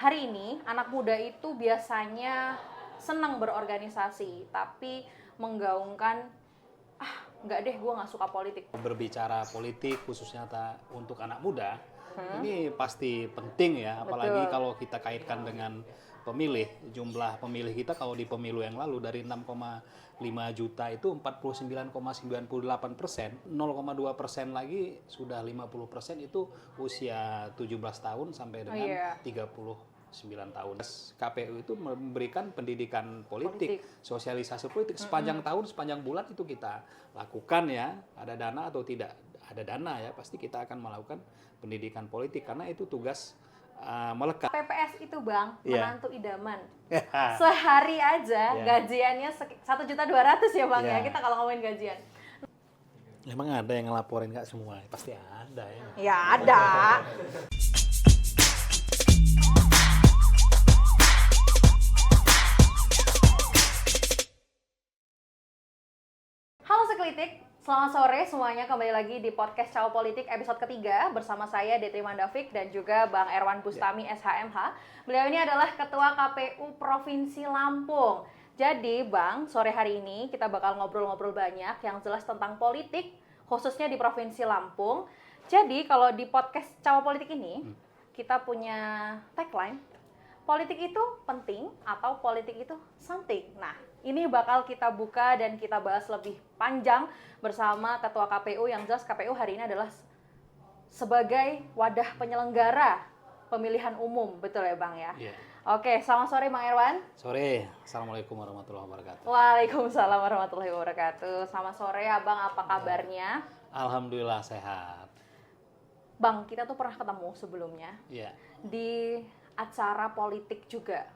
hari ini anak muda itu biasanya senang berorganisasi, tapi menggaungkan, nggak deh, gue nggak suka politik. Berbicara politik khususnya untuk anak muda, ini pasti penting ya, apalagi Betul. kalau kita kaitkan dengan pemilih. Jumlah pemilih kita kalau di pemilu yang lalu dari 6,5 juta itu 49,98%, 0,2% lagi sudah 50% itu usia 17 tahun sampai dengan 39 tahun. KPU itu memberikan pendidikan politik, sosialisasi politik sepanjang tahun, sepanjang bulan itu kita lakukan ya. Ada dana atau tidak ada dana ya, pasti kita akan melakukan pendidikan politik karena itu tugas melekat. PPS itu Bang, menantu idaman. Sehari aja gajiannya 1.200.000 ya Bang ya, kita kalau ngomongin gajian. Emang ada yang ngelaporin nggak semua? Pasti ada ya. Ya ada. Halo Sekelitik, selamat sore semuanya, kembali lagi di podcast Ciao Politik episode ketiga bersama saya Detri Mandavik dan juga Bang Erwan Bustami SHMH. Beliau ini adalah Ketua KPU Provinsi Lampung. Jadi Bang, sore hari ini kita bakal ngobrol-ngobrol banyak yang jelas tentang politik, khususnya di Provinsi Lampung. Jadi kalau di podcast Ciao Politik ini, kita punya tagline, politik itu penting atau politik itu something. Nah, ini bakal kita buka dan kita bahas lebih panjang bersama Ketua KPU yang jelas KPU hari ini adalah sebagai wadah penyelenggara pemilihan umum, betul ya Bang ya? Yeah. Oke, selamat sore Bang Erwan. Sore, Assalamualaikum warahmatullahi wabarakatuh. Waalaikumsalam warahmatullahi wabarakatuh. Selamat sore Abang, apa kabarnya? Alhamdulillah sehat. Bang, kita tuh pernah ketemu sebelumnya di acara politik juga.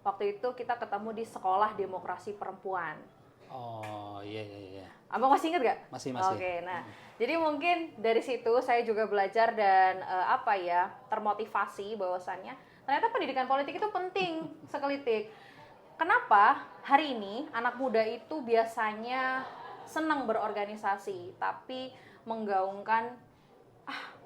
Waktu itu kita ketemu di Sekolah Demokrasi Perempuan. Oh iya. Abang masih ingat gak? Masih. Oke, nah jadi mungkin dari situ saya juga belajar dan termotivasi bahwasannya ternyata pendidikan politik itu penting sekelitik. Kenapa hari ini anak muda itu biasanya senang berorganisasi, tapi menggaungkan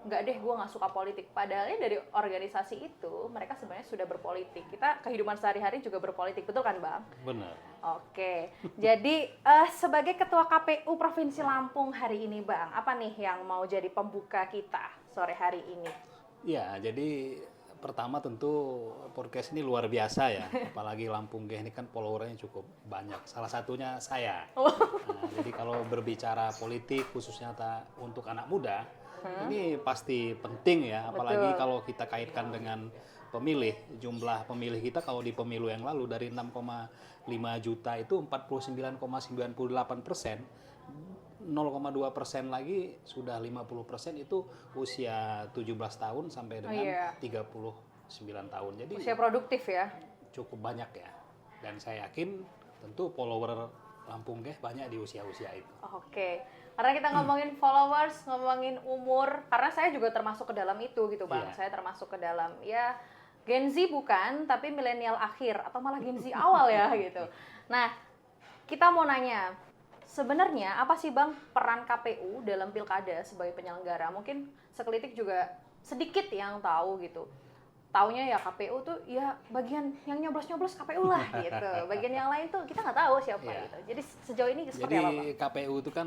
nggak deh, gue nggak suka politik. Padahalnya dari organisasi itu mereka sebenarnya sudah berpolitik. Kita kehidupan sehari-hari juga berpolitik, betul kan Bang? Benar. Oke, jadi sebagai Ketua KPU Provinsi Lampung hari ini Bang, apa nih yang mau jadi pembuka kita sore hari ini? Ya, jadi pertama tentu podcast ini luar biasa ya, apalagi Lampung ini kan followernya cukup banyak. Salah satunya saya. Nah, jadi kalau berbicara politik khususnya untuk anak muda, ini pasti penting ya, apalagi kalau kita kaitkan dengan pemilih. Jumlah pemilih kita kalau di pemilu yang lalu dari 6,5 juta itu 49,98%, 0,2% lagi sudah 50% itu usia 17 tahun sampai dengan 39 tahun. Jadi usia produktif ya? Cukup banyak ya. Dan saya yakin tentu follower Lampung banyak di usia-usia itu. Oke. Karena kita ngomongin followers, ngomongin umur, karena saya juga termasuk ke dalam itu gitu Bang. Saya termasuk ke dalam Gen Z bukan, tapi milenial akhir atau malah Gen Z awal ya gitu. Nah, kita mau nanya, sebenarnya apa sih Bang peran KPU dalam pilkada sebagai penyelenggara? Mungkin sekelitik juga sedikit yang tahu gitu. Taunya ya KPU tuh ya bagian yang nyoblos-nyoblos KPU lah gitu. Bagian yang lain tuh kita nggak tahu siapa gitu. Jadi sejauh ini seperti apa Bang? Jadi KPU itu kan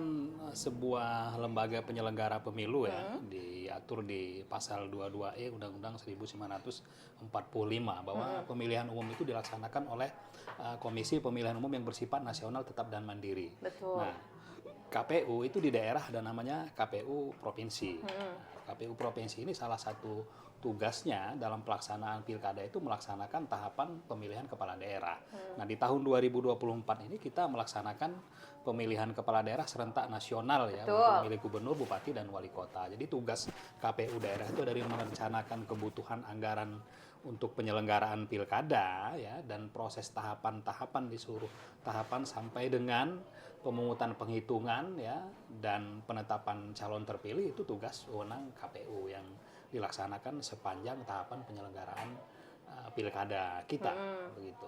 sebuah lembaga penyelenggara pemilu ya, diatur di pasal 22E Undang-Undang 1945 bahwa pemilihan umum itu dilaksanakan oleh Komisi Pemilihan Umum yang bersifat nasional, tetap dan mandiri. Betul. Nah, KPU itu di daerah ada namanya KPU Provinsi. KPU Provinsi ini salah satu tugasnya dalam pelaksanaan pilkada itu melaksanakan tahapan pemilihan kepala daerah. Nah, di tahun 2024 ini kita melaksanakan pemilihan kepala daerah serentak nasional ya, untuk memilih gubernur, bupati, dan wali kota. Jadi tugas KPU daerah itu dari merencanakan kebutuhan anggaran untuk penyelenggaraan pilkada ya, dan proses tahapan-tahapan di seluruh tahapan sampai dengan pemungutan penghitungan ya, dan penetapan calon terpilih itu tugas wewenang KPU yang dilaksanakan sepanjang tahapan penyelenggaraan pilkada kita begitu.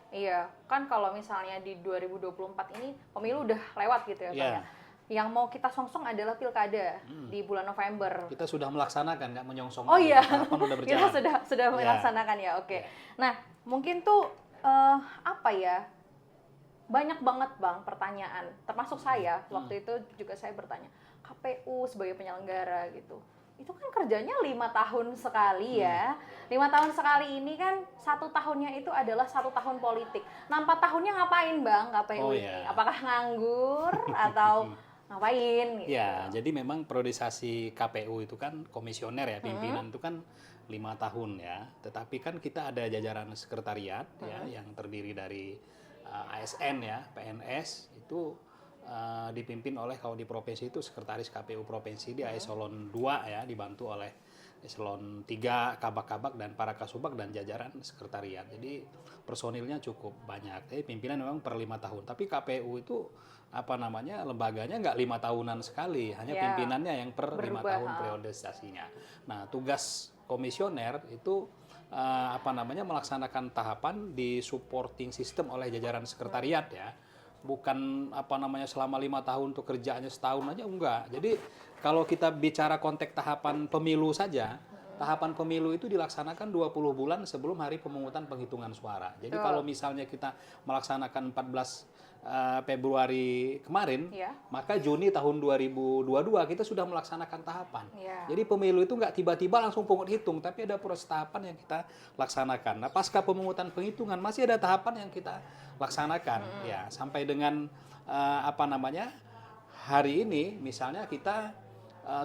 Iya, kan kalau misalnya di 2024 ini pemilu udah lewat gitu ya Pak ya. yang mau kita songsong adalah pilkada di bulan November. Kita sudah melaksanakan, nggak menyongsong. Oh iya, Tahapan udah berjalan. kita sudah Ya. melaksanakan ya, oke. Ya. Nah, mungkin tuh apa ya? Banyak banget Bang pertanyaan, termasuk saya waktu itu juga saya bertanya, KPU sebagai penyelenggara gitu, itu kan kerjanya 5 tahun sekali ya. 5 tahun sekali ini kan 1 tahunnya itu adalah 1 tahun politik. Nah 4 tahunnya ngapain Bang KPU ini? ya. Apakah nganggur atau ngapain gitu? Ya, jadi memang priorisasi KPU itu kan komisioner ya, pimpinan itu kan 5 tahun ya. Tetapi kan kita ada jajaran sekretariat ya yang terdiri dari ASN ya, PNS itu dipimpin oleh, kalau di provinsi itu sekretaris KPU provinsi di eselon 2 ya, dibantu oleh eselon 3 kabak-kabak dan para kasubag dan jajaran sekretariat. Jadi personilnya cukup banyak. Jadi pimpinan memang per 5 tahun. Tapi KPU itu lembaganya nggak 5 tahunan sekali, hanya pimpinannya yang per 5 tahun periodisasinya. Nah, tugas komisioner itu melaksanakan tahapan di supporting system oleh jajaran sekretariat ya, bukan selama 5 tahun untuk kerjaannya setahun aja, enggak. Jadi kalau kita bicara konteks tahapan pemilu saja, tahapan pemilu itu dilaksanakan 20 bulan sebelum hari pemungutan penghitungan suara. Jadi kalau misalnya kita melaksanakan 14 Februari kemarin, maka Juni tahun 2022 kita sudah melaksanakan tahapan. Jadi pemilu itu nggak tiba-tiba langsung pungut hitung, tapi ada proses tahapan yang kita laksanakan. Nah, pasca pemungutan penghitungan masih ada tahapan yang kita laksanakan ya, sampai dengan hari ini misalnya kita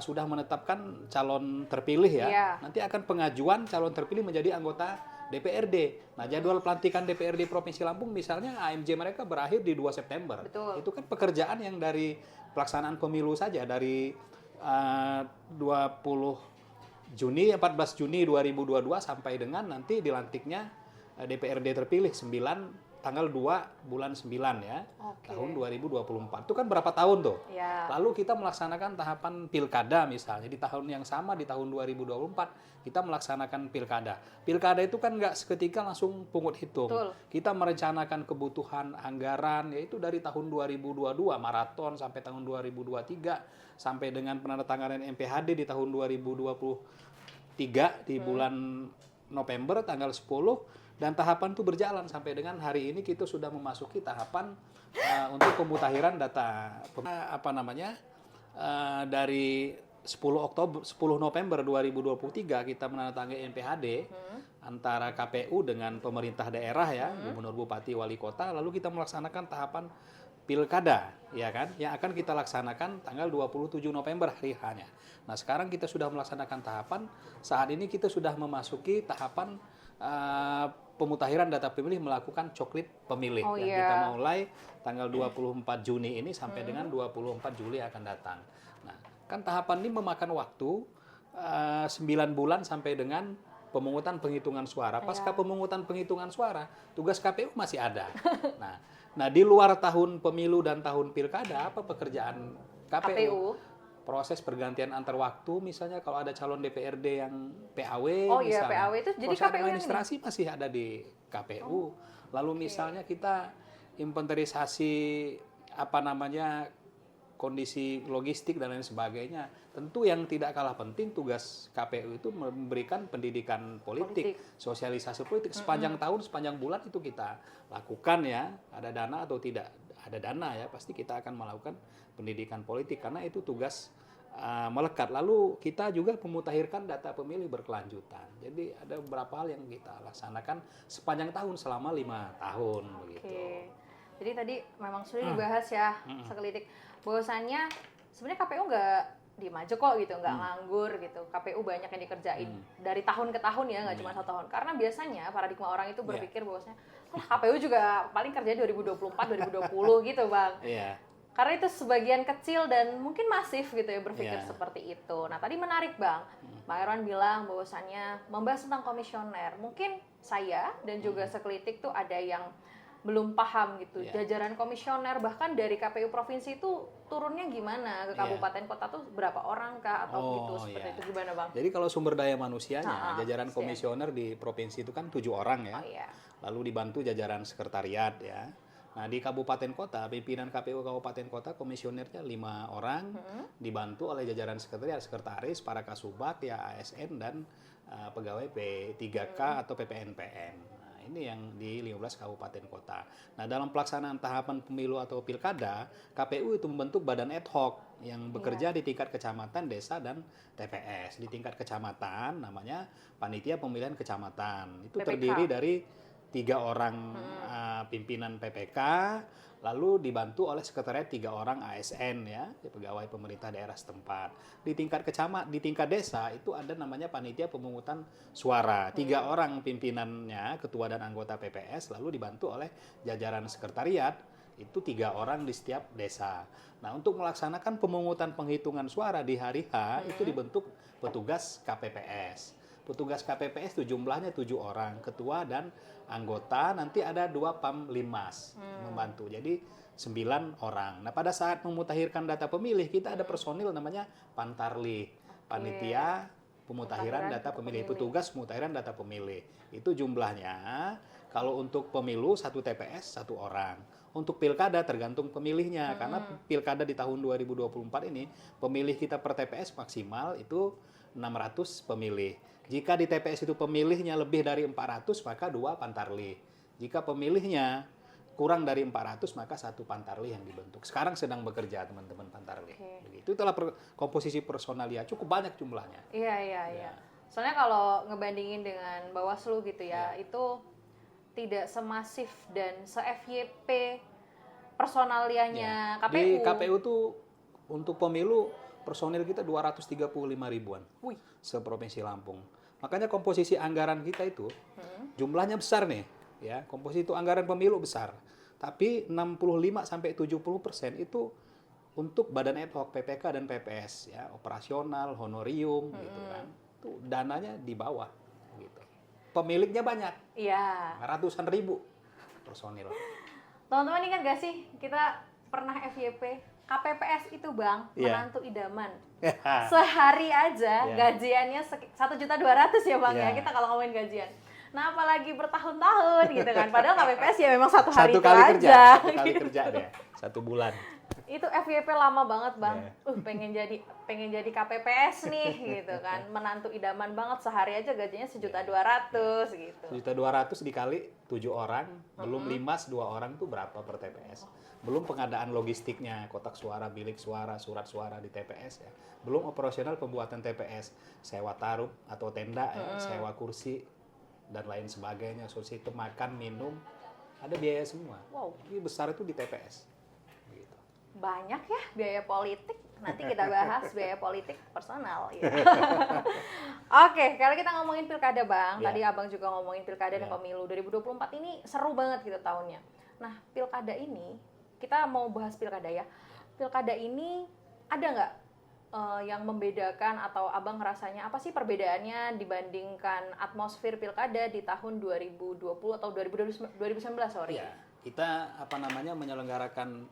sudah menetapkan calon terpilih ya. Nanti akan pengajuan calon terpilih menjadi anggota DPRD. Nah, jadwal pelantikan DPRD Provinsi Lampung misalnya AMJ mereka berakhir di 2 September. Betul. Itu kan pekerjaan yang dari pelaksanaan pemilu saja dari 14 Juni 2022 sampai dengan nanti dilantiknya DPRD terpilih tanggal 2 bulan 9 ya, tahun 2024. Itu kan berapa tahun tuh? Lalu kita melaksanakan tahapan pilkada misalnya di tahun yang sama, di tahun 2024 kita melaksanakan pilkada. Pilkada itu kan nggak seketika langsung pungut hitung. Kita merencanakan kebutuhan anggaran, yaitu dari tahun 2022 maraton sampai tahun 2023 sampai dengan penandatanganan MPHD di tahun 2023 di bulan November tanggal 10. Dan tahapan itu berjalan sampai dengan hari ini kita sudah memasuki tahapan untuk pemutahiran data dari 10 November 2023 kita menandatangani MPHD antara KPU dengan pemerintah daerah ya, gubernur, bupati, wali kota, lalu kita melaksanakan tahapan pilkada ya kan, yang akan kita laksanakan tanggal 27 November hari H-nya. Nah, sekarang kita sudah melaksanakan tahapan, saat ini kita sudah memasuki tahapan pemutahiran data pemilih, melakukan coklit pemilih yang kita mulai tanggal 24 Juni ini sampai dengan 24 Juli akan datang. Nah, kan tahapan ini memakan waktu 9 bulan sampai dengan pemungutan penghitungan suara. Pasca pemungutan penghitungan suara, tugas KPU masih ada. Nah, di luar tahun pemilu dan tahun pilkada, apa pekerjaan KPU? Proses pergantian antar waktu, misalnya kalau ada calon DPRD yang PAW, misalnya, PAW itu jadi proses KPU administrasi masih ada di KPU. Lalu misalnya kita inventarisasi kondisi logistik dan lain sebagainya. Tentu yang tidak kalah penting tugas KPU itu memberikan pendidikan politik. Sosialisasi politik sepanjang tahun, sepanjang bulan itu kita lakukan ya. Ada dana atau tidak ada dana ya, pasti kita akan melakukan pendidikan politik karena itu tugas melekat. Lalu kita juga memutakhirkan data pemilih berkelanjutan. Jadi ada beberapa hal yang kita laksanakan sepanjang tahun selama 5 tahun begitu. Jadi tadi memang sudah dibahas ya sekelitik bahwasannya sebenarnya KPU nggak diem aja kok gitu, nggak nganggur gitu. KPU banyak yang dikerjain dari tahun ke tahun ya, nggak cuma 1 tahun. Karena biasanya paradigma orang itu berpikir bahwasanya KPU juga paling kerja 2024, 2020 gitu Bang. Karena itu sebagian kecil dan mungkin masif gitu ya berpikir seperti itu. Nah tadi menarik Bang Erwan bilang bahwasannya membahas tentang komisioner. Mungkin saya dan juga sekelitik tuh ada yang belum paham gitu. Jajaran komisioner bahkan dari KPU provinsi itu turunnya gimana ke kabupaten kota tuh berapa orang kah atau gitu seperti itu gimana Bang? Jadi kalau sumber daya manusianya jajaran komisioner di provinsi itu kan 7 orang ya. Lalu dibantu jajaran sekretariat ya. Nah, di kabupaten kota, pimpinan KPU kabupaten kota, komisionernya 5 orang, dibantu oleh jajaran sekretaris, para kasubag, ya ASN, dan pegawai P3K atau PPNPM. Nah, ini yang di 15 kabupaten kota. Nah, dalam pelaksanaan tahapan pemilu atau pilkada, KPU itu membentuk badan ad hoc yang bekerja di tingkat kecamatan, desa, dan TPS. Di tingkat kecamatan, namanya Panitia Pemilihan Kecamatan. Itu PPK. terdiri dari 3 orang pimpinan PPK, lalu dibantu oleh sekretariat 3 orang ASN, ya, pegawai pemerintah daerah setempat. Di tingkat di tingkat desa itu ada namanya panitia pemungutan suara. 3 orang pimpinannya, ketua dan anggota PPS, lalu dibantu oleh jajaran sekretariat, itu 3 orang di setiap desa. Nah, untuk melaksanakan pemungutan penghitungan suara di hari H, itu dibentuk petugas KPPS. Petugas KPPS itu jumlahnya 7 orang, ketua dan anggota, nanti ada 2 Pamlimas membantu. Jadi 9 orang. Nah, pada saat memutakhirkan data pemilih, kita ada personil namanya Pantarlih, panitia pemutahiran data pemilih, petugas pemutahiran data pemilih. Itu jumlahnya, kalau untuk pemilu 1 TPS 1 orang. Untuk pilkada tergantung pemilihnya, karena pilkada di tahun 2024 ini, pemilih kita per TPS maksimal itu 600 pemilih. Jika di TPS itu pemilihnya lebih dari 400, maka 2 Pantarlih. Jika pemilihnya kurang dari 400, maka 1 Pantarlih yang dibentuk. Sekarang sedang bekerja teman-teman Pantarlih. Begitu, itulah komposisi personalia, cukup banyak jumlahnya. Iya. Soalnya kalau ngebandingin dengan Bawaslu gitu ya, itu tidak semasif dan se-FYP personalianya KPU. Di KPU tuh untuk pemilu personil kita 235 ribuan. Se-Provinsi Lampung. Makanya komposisi anggaran kita itu jumlahnya besar nih, ya. Komposisi itu anggaran pemilu besar. Tapi 65 sampai 70% itu untuk badan ad hoc PPK dan PPS, ya, operasional, honorium gitu kan. Itu dananya di bawah gitu. Pemiliknya banyak. Iya. Ratusan ribu personil. Teman-teman ingat gak sih kita pernah FYP KPPS itu Bang, menantu idaman. Sehari aja gajiannya 1.200.000 ya Bang, ya kita kalau ngomongin gajian. Nah, apalagi bertahun-tahun gitu kan. Padahal KPPS ya memang 1 hari itu aja. 1 kali kerja deh, 1 bulan. Itu FYP lama banget Bang. Pengen jadi KPPS nih gitu kan. Menantu idaman banget, sehari aja gajinya 1.200.000 gitu. 1.200.000 dikali 7 orang, belum limas 2 orang tuh berapa per TPS. Belum pengadaan logistiknya, kotak suara, bilik suara, surat suara di TPS, ya. Belum operasional pembuatan TPS, sewa taruh atau tenda, ya, sewa kursi dan lain sebagainya, kursi itu makan, minum, ada biaya semua. Wow. Ini besar itu di TPS. Gitu. Banyak ya biaya politik. Nanti kita bahas biaya politik personal. Ya. Oke, kalau kita ngomongin pilkada Bang, tadi Abang juga ngomongin pilkada dan pemilu 2024 ini seru banget gitu tahunnya. Nah, pilkada ini kita mau bahas pilkada ya. Pilkada ini ada nggak yang membedakan atau Abang ngerasanya apa sih perbedaannya dibandingkan atmosfer pilkada di tahun 2020 atau 2019 sorry? Ya, kita menyelenggarakan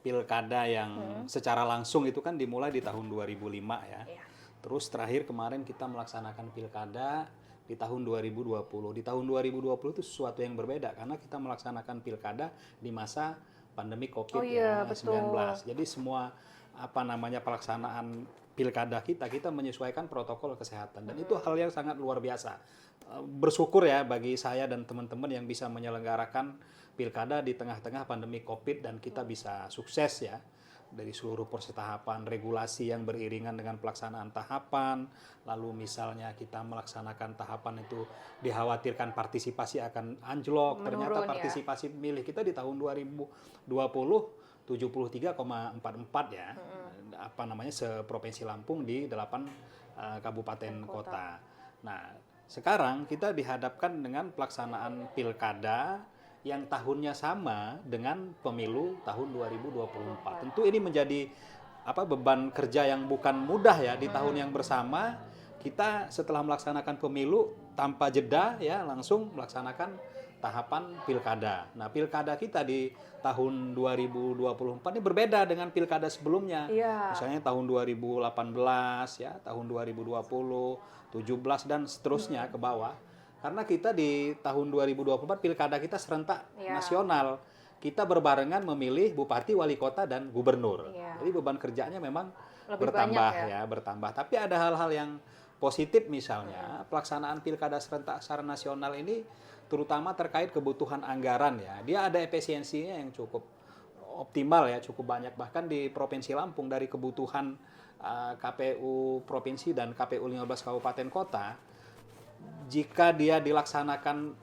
pilkada yang secara langsung itu kan dimulai di tahun 2005 ya. Terus terakhir kemarin kita melaksanakan pilkada di tahun 2020. Di tahun 2020 itu sesuatu yang berbeda karena kita melaksanakan pilkada di masa pandemi COVID-19. Jadi semua pelaksanaan pilkada kita menyesuaikan protokol kesehatan dan itu hal yang sangat luar biasa. Bersyukur ya bagi saya dan teman-teman yang bisa menyelenggarakan pilkada di tengah-tengah pandemi COVID dan kita bisa sukses ya. Dari seluruh proses tahapan, regulasi yang beriringan dengan pelaksanaan tahapan, lalu misalnya kita melaksanakan tahapan itu dikhawatirkan partisipasi akan anjlok, ternyata partisipasi pemilih kita di tahun 2020 73,44 ya, se-Provinsi Lampung di 8 kabupaten kota. Nah, sekarang kita dihadapkan dengan pelaksanaan pilkada yang tahunnya sama dengan pemilu tahun 2024. Tentu ini menjadi beban kerja yang bukan mudah ya di tahun yang bersama. Kita setelah melaksanakan pemilu tanpa jeda ya langsung melaksanakan tahapan pilkada. Nah, pilkada kita di tahun 2024 ini berbeda dengan pilkada sebelumnya. Misalnya tahun 2018 ya, tahun 2020, 17 dan seterusnya ke bawah. Karena kita di tahun 2024 pilkada kita serentak nasional. kita berbarengan memilih bupati, wali kota, dan gubernur. Iya. Jadi beban kerjanya memang Lebih bertambah banyak ya, bertambah. Tapi ada hal-hal yang positif misalnya, pelaksanaan pilkada serentak secara nasional ini terutama terkait kebutuhan anggaran ya. Dia ada efisiensinya yang cukup optimal ya, cukup banyak. Bahkan di Provinsi Lampung dari kebutuhan KPU Provinsi dan KPU 15 Kabupaten Kota, jika dia dilaksanakan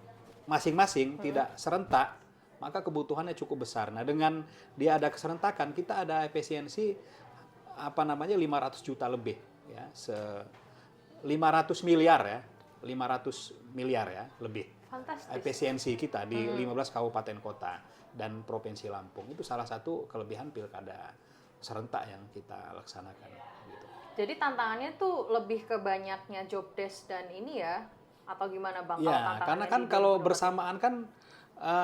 masing-masing, tidak serentak, maka kebutuhannya cukup besar. Nah, dengan dia ada keserentakan, kita ada efisiensi 500 juta lebih ya, 500 miliar ya, 500 miliar ya lebih. Fantastis. Efisiensi kita di 15 kabupaten kota dan Provinsi Lampung itu salah satu kelebihan pilkada serentak yang kita laksanakan gitu. Jadi tantangannya tuh lebih ke banyaknya job desk dan ini ya, atau gimana Bang? Ya, karena kan kalau bersamaan kan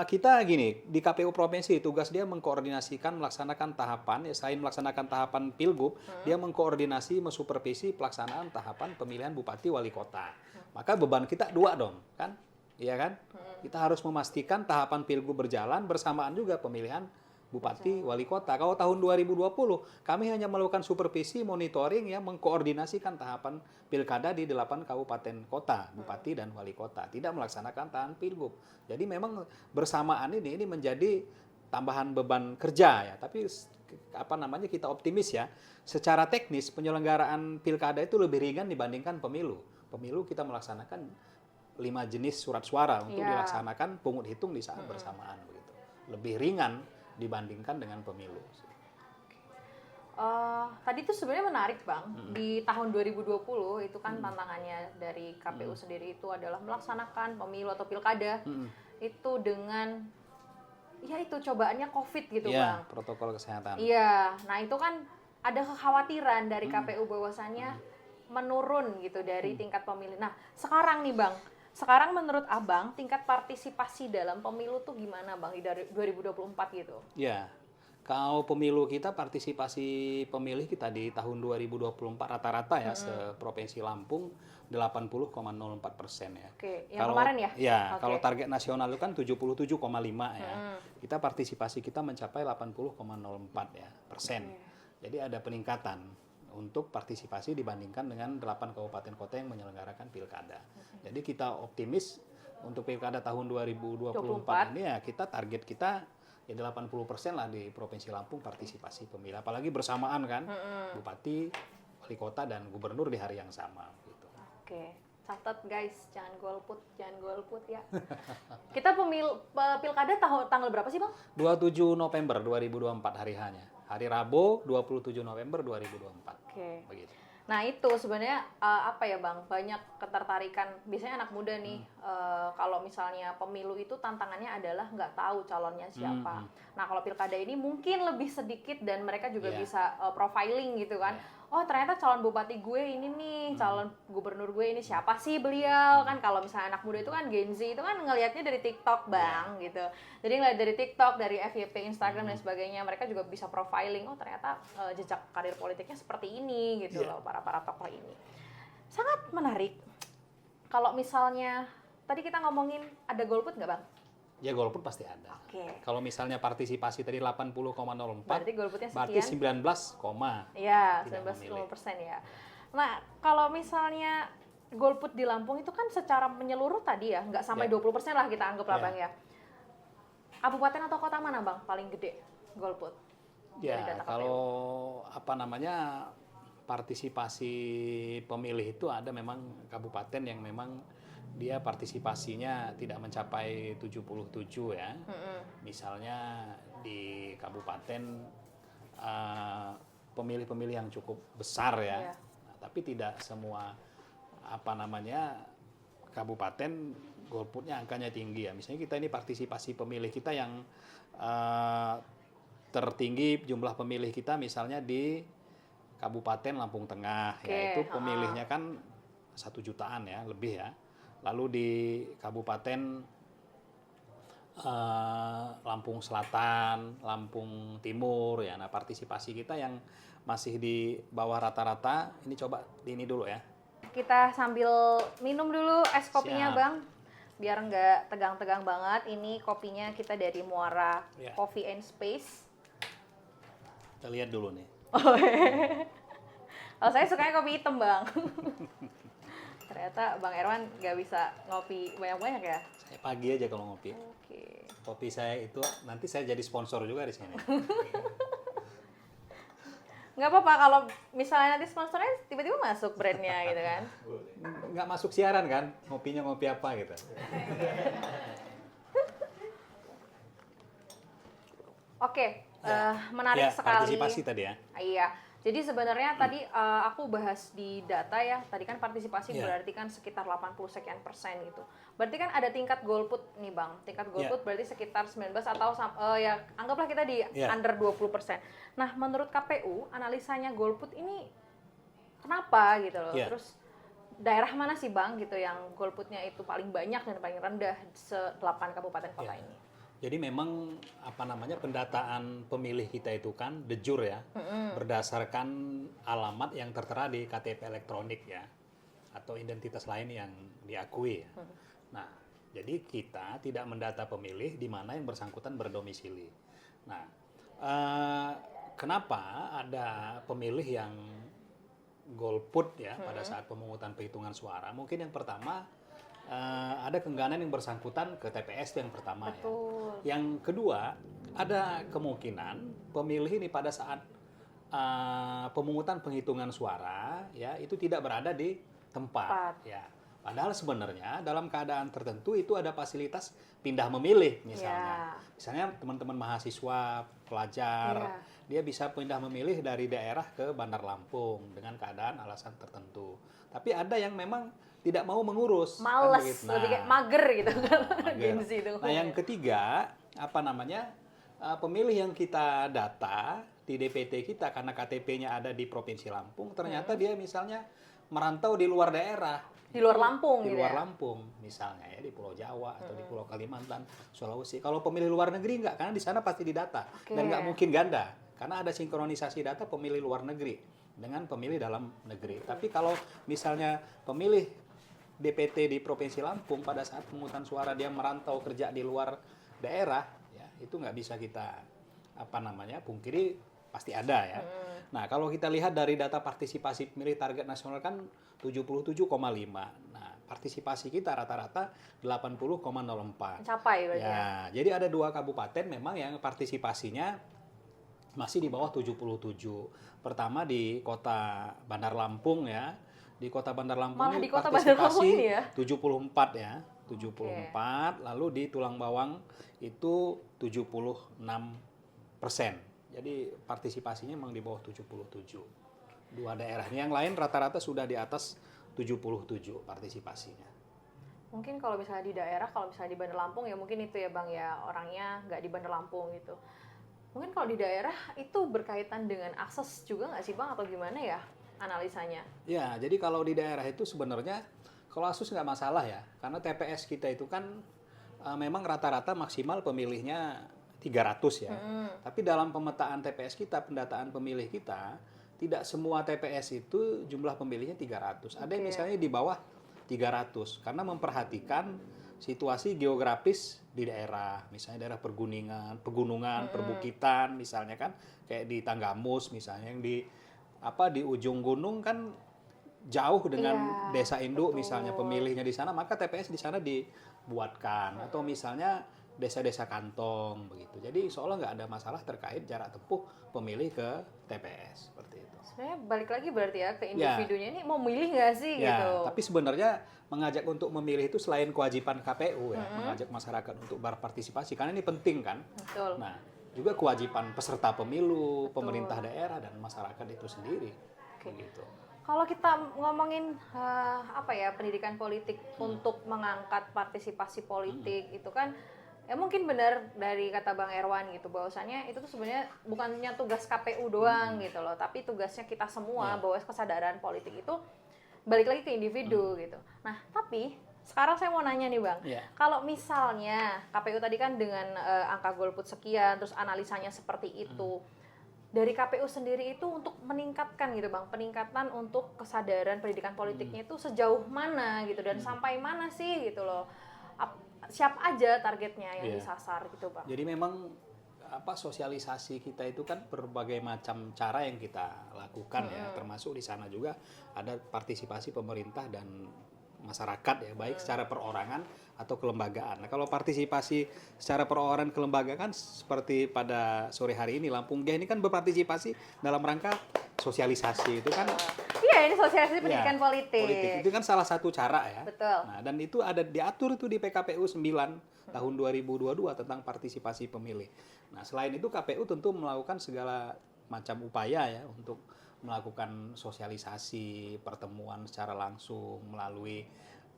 kita gini, di KPU Provinsi tugas dia mengkoordinasikan, melaksanakan tahapan, ya selain melaksanakan tahapan Pilgub, dia mengkoordinasi, mensupervisi pelaksanaan tahapan pemilihan Bupati Wali Kota. Maka beban kita dua dong, kan? Iya kan? Kita harus memastikan tahapan Pilgub berjalan bersamaan juga pemilihan Bupati Wali Kota. Kalau tahun 2020 kami hanya melakukan supervisi, monitoring ya, mengkoordinasikan tahapan pilkada di 8 kabupaten kota, bupati dan wali kota, tidak melaksanakan tahapan Pilgub. Jadi memang bersamaan ini menjadi tambahan beban kerja ya, tapi kita optimis ya. Secara teknis penyelenggaraan pilkada itu lebih ringan dibandingkan pemilu. Pemilu kita melaksanakan 5 jenis surat suara untuk dilaksanakan pungut hitung di saat bersamaan begitu. Lebih ringan dibandingkan dengan pemilu. Tadi tuh sebenarnya menarik Bang, di tahun 2020 itu kan tantangannya dari KPU sendiri itu adalah melaksanakan pemilu atau pilkada itu dengan ya itu cobaannya COVID gitu ya, Bang. protokol kesehatan. Iya, nah itu kan ada kekhawatiran dari KPU bahwasannya menurun gitu dari tingkat pemilih. Nah sekarang nih Bang, sekarang menurut Abang tingkat partisipasi dalam pemilu tuh gimana Bang di 2024 gitu? Ya, kalau pemilu kita partisipasi pemilih kita di tahun 2024 rata-rata ya seprovinsi Lampung 80,04% ya. Oke, yang kemarin ya? Ya, kalau target nasional itu kan 77,5 ya. Kita partisipasi kita mencapai 80,04 ya persen. Jadi ada peningkatan untuk partisipasi dibandingkan dengan 8 kabupaten kota yang menyelenggarakan pilkada. Jadi kita optimis untuk pilkada tahun 2024 ini ya target kita ya 80% lah di Provinsi Lampung partisipasi pemilu. Apalagi bersamaan kan bupati, wali kota dan gubernur di hari yang sama gitu. Oke, catat guys, jangan golput ya. Kita pilkada tanggal berapa sih Bang? 27 November 2024 hari H-nya. Hari Rabu 27 November 2024. Oke. Begitu. Nah itu sebenarnya apa ya Bang, banyak ketertarikan biasanya anak muda nih kalau misalnya pemilu itu tantangannya adalah nggak tahu calonnya siapa. Nah kalau pilkada ini mungkin lebih sedikit dan mereka juga bisa profiling gitu kan. Oh ternyata calon bupati gue ini nih, calon gubernur gue ini siapa sih beliau kan. Kalau misalnya anak muda itu kan Gen Z itu kan ngelihatnya dari TikTok Bang gitu. Jadi ngeliat dari TikTok, dari FYP, Instagram dan sebagainya, mereka juga bisa profiling. Oh ternyata jejak karir politiknya seperti ini gitu loh para tokoh ini. Sangat menarik. Kalau misalnya tadi kita ngomongin ada golput nggak Bang? Ya golput pasti ada. Oke. Kalau misalnya partisipasi tadi 80,04, Berarti golputnya sekian. berarti 19, Iya, tidak 19,5% ya. Nah, kalau misalnya golput di Lampung itu kan secara menyeluruh tadi ya, nggak sampai 20% lah kita anggap lah Bang ya. Kabupaten atau kota mana Bang paling gede golput? Ya, kalau partisipasi pemilih itu ada memang kabupaten yang memang dia partisipasinya tidak mencapai 77 ya. Misalnya di kabupaten pemilih-pemilih yang cukup besar ya. Nah, tapi tidak semua kabupaten golputnya angkanya tinggi ya. Misalnya kita ini partisipasi pemilih kita yang tertinggi jumlah pemilih kita misalnya di Kabupaten Lampung Tengah, yaitu pemilihnya kan 1 jutaan ya, lebih ya. Lalu di Kabupaten Lampung Selatan, Lampung Timur ya. Nah, partisipasi kita yang masih di bawah rata-rata, ini coba ini dulu ya. Kita sambil minum dulu es kopinya Bang. biar nggak tegang-tegang banget. Ini kopinya kita dari Muara Ya. Coffee and Space. Kita lihat dulu nih. Kalau saya sukanya kopi hitam, Bang. Ternyata Bang Erwan nggak bisa ngopi banyak-banyak ya? Saya pagi aja kalau ngopi. Oke. Kopi saya itu nanti saya jadi sponsor juga di sini. Nggak apa-apa kalau misalnya nanti sponsornya tiba-tiba masuk brandnya gitu kan. Nggak masuk siaran kan? Ngopinya ngopi apa gitu. Oke, Ya. menarik Ya, sekali. partisipasi tadi ya. Iya. Jadi sebenarnya tadi aku bahas di data ya. Tadi kan partisipasi Iya. berarti kan sekitar 80 sekian persen gitu. Berarti kan ada tingkat golput nih Bang. Tingkat golput berarti sekitar 19 atau ya anggaplah kita di Iya. under 20%. Nah, menurut KPU analisanya golput ini kenapa gitu loh. Iya. Terus daerah mana sih Bang gitu yang golputnya itu paling banyak dan paling rendah se-8 kabupaten kota Iya. ini? Jadi memang pendataan pemilih kita itu kan de jure ya, berdasarkan alamat yang tertera di KTP elektronik ya, atau identitas lain yang diakui ya. Nah, jadi kita tidak mendata pemilih di mana yang bersangkutan berdomisili. Nah, kenapa ada pemilih yang golput ya pada saat pemungutan perhitungan suara? Mungkin yang pertama ada keengganan yang bersangkutan ke TPS itu yang pertama ya. Betul. Yang kedua, ada kemungkinan pemilih ini pada saat pemungutan penghitungan suara ya itu tidak berada di tempat ya. Padahal sebenarnya dalam keadaan tertentu itu ada fasilitas pindah memilih misalnya. Misalnya teman-teman mahasiswa, pelajar, dia bisa pindah memilih dari daerah ke Bandar Lampung dengan keadaan alasan tertentu. Tapi ada yang memang tidak mau mengurus. Males, kan begitu. lebih kayak mager gitu kan. Mager. Gengsi itu. Nah, yang ketiga, pemilih yang kita data di DPT kita karena KTP-nya ada di Provinsi Lampung, ternyata dia misalnya merantau di luar daerah. Di luar Lampung Di gitu luar ya? Lampung, misalnya ya di Pulau Jawa atau di Pulau Kalimantan, Sulawesi. Kalau pemilih luar negeri enggak, karena di sana pasti didata. Dan nggak mungkin ganda, karena ada sinkronisasi data pemilih luar negeri dengan pemilih dalam negeri. Tapi kalau misalnya pemilih DPT di Provinsi Lampung pada saat pemungutan suara dia merantau kerja di luar daerah, ya itu nggak bisa kita pungkiri, pasti ada ya. Nah, kalau kita lihat dari data partisipasi pemilih target nasional kan 77,5. Nah, partisipasi kita rata-rata 80,04. Mencapai berarti ya? Ya, jadi ada 2 kabupaten memang yang partisipasinya masih di bawah 77. Pertama di Kota Bandar Lampung ya. Di Kota Bandar Lampung Malah ini di Kota Bandar Lampung partisipasi ini ya? 74 ya. 74, lalu di Tulang Bawang itu 76%. Jadi partisipasinya memang di bawah 77. 2 daerah. Yang lain rata-rata sudah di atas 77 partisipasinya. Mungkin kalau misalnya di daerah, kalau misalnya di Bandar Lampung ya mungkin itu ya Bang ya, orangnya nggak di Bandar Lampung gitu. Mungkin kalau di daerah itu berkaitan dengan akses juga nggak sih Bang atau gimana ya analisanya? Ya, jadi kalau di daerah itu sebenarnya kalau akses nggak masalah ya, karena TPS kita itu kan memang rata-rata maksimal pemilihnya 300 ya. Tapi dalam pemetaan TPS kita, pendataan pemilih kita, tidak semua TPS itu jumlah pemilihnya 300. Ada yang misalnya di bawah 300 karena memperhatikan situasi geografis di daerah, misalnya daerah pegunungan, perbukitan misalnya kan, kayak di Tanggamus misalnya yang di ujung gunung kan jauh dengan desa induk misalnya pemilihnya di sana, maka TPS di sana dibuatkan atau misalnya desa-desa kantong begitu. Jadi seolah nggak ada masalah terkait jarak tempuh pemilih ke TPS seperti itu. Sebenarnya balik lagi berarti ya ke individunya ini mau milih nggak sih gitu. Tapi sebenarnya mengajak untuk memilih itu selain kewajiban KPU ya, mengajak masyarakat untuk berpartisipasi karena ini penting kan. Betul. Nah, juga kewajiban peserta pemilu, pemerintah daerah dan masyarakat itu sendiri. Begitu. Kalau kita ngomongin pendidikan politik untuk mengangkat partisipasi politik itu kan ya mungkin benar dari kata Bang Erwan gitu bahwasannya itu tuh sebenarnya bukannya tugas KPU doang gitu loh, tapi tugasnya kita semua bahwa kesadaran politik itu balik lagi ke individu gitu. Nah, tapi sekarang saya mau nanya nih Bang, kalau misalnya KPU tadi kan dengan angka golput sekian, terus analisanya seperti itu, dari KPU sendiri itu untuk meningkatkan gitu Bang, peningkatan untuk kesadaran pendidikan politiknya itu sejauh mana gitu dan sampai mana sih gitu loh. siapa aja targetnya yang Iya. disasar gitu Bang? Jadi memang sosialisasi kita itu kan berbagai macam cara yang kita lakukan ya, termasuk di sana juga ada partisipasi pemerintah dan masyarakat ya, baik secara perorangan atau kelembagaan. Nah, kalau partisipasi secara perorangan kelembagaan seperti pada sore hari ini Lampung Geh ini kan berpartisipasi dalam rangka sosialisasi itu kan. Iya, ini sosialisasi pendidikan Ya, politik. itu kan salah satu cara ya. Betul. Nah, dan itu ada diatur itu di PKPU 9 tahun 2022 tentang partisipasi pemilih. Nah, selain itu KPU tentu melakukan segala macam upaya ya untuk melakukan sosialisasi, pertemuan secara langsung melalui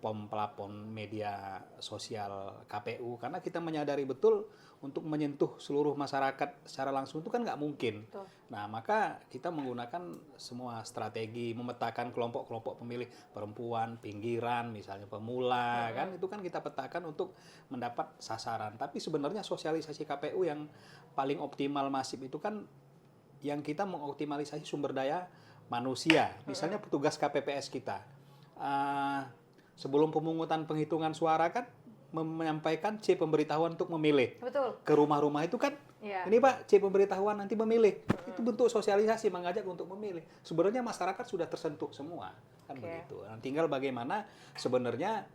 pelapon media sosial KPU, karena kita menyadari betul untuk menyentuh seluruh masyarakat secara langsung itu kan nggak mungkin. Betul. Nah, maka kita menggunakan semua strategi, memetakan kelompok-kelompok pemilih perempuan, pinggiran, misalnya pemula, kan itu kan kita petakan untuk mendapat sasaran. Tapi sebenarnya sosialisasi KPU yang paling optimal masif itu kan yang kita mengoptimalisasi sumber daya manusia. Misalnya petugas KPPS kita. Sebelum pemungutan penghitungan suara kan menyampaikan C pemberitahuan untuk memilih. Betul. Ke rumah-rumah itu kan, Iya. ini Pak, C pemberitahuan nanti memilih. Itu bentuk sosialisasi, mengajak untuk memilih. Sebenarnya masyarakat sudah tersentuh semua, kan begitu. Nah, tinggal bagaimana sebenarnya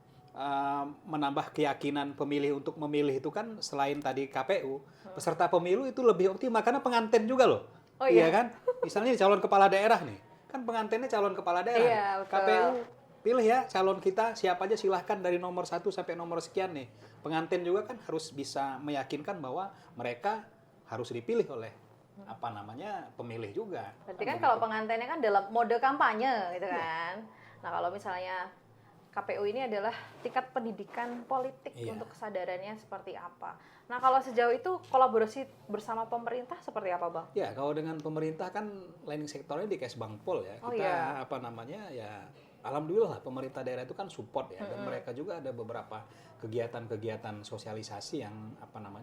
menambah keyakinan pemilih untuk memilih itu kan selain tadi KPU, peserta pemilu itu lebih optimal karena pengantin juga loh. Oh iya. Kan? Misalnya calon kepala daerah nih, kan pengantinnya calon kepala daerah. Iya, betul. KPU pilih ya calon kita siapa aja, silahkan dari nomor 1 sampai nomor sekian nih. Pengantin juga kan harus bisa meyakinkan bahwa mereka harus dipilih oleh pemilih juga. Berarti kan kalau pengantinnya kan dalam mode kampanye gitu kan. Nah, kalau misalnya KPU ini adalah tingkat pendidikan politik untuk kesadarannya seperti apa. Nah, kalau sejauh itu kolaborasi bersama pemerintah seperti apa, Bang? Ya, kalau dengan pemerintah kan lining sektornya di Kesbangpol ya. Kita alhamdulillah lah pemerintah daerah itu kan support ya, dan mereka juga ada beberapa kegiatan-kegiatan sosialisasi yang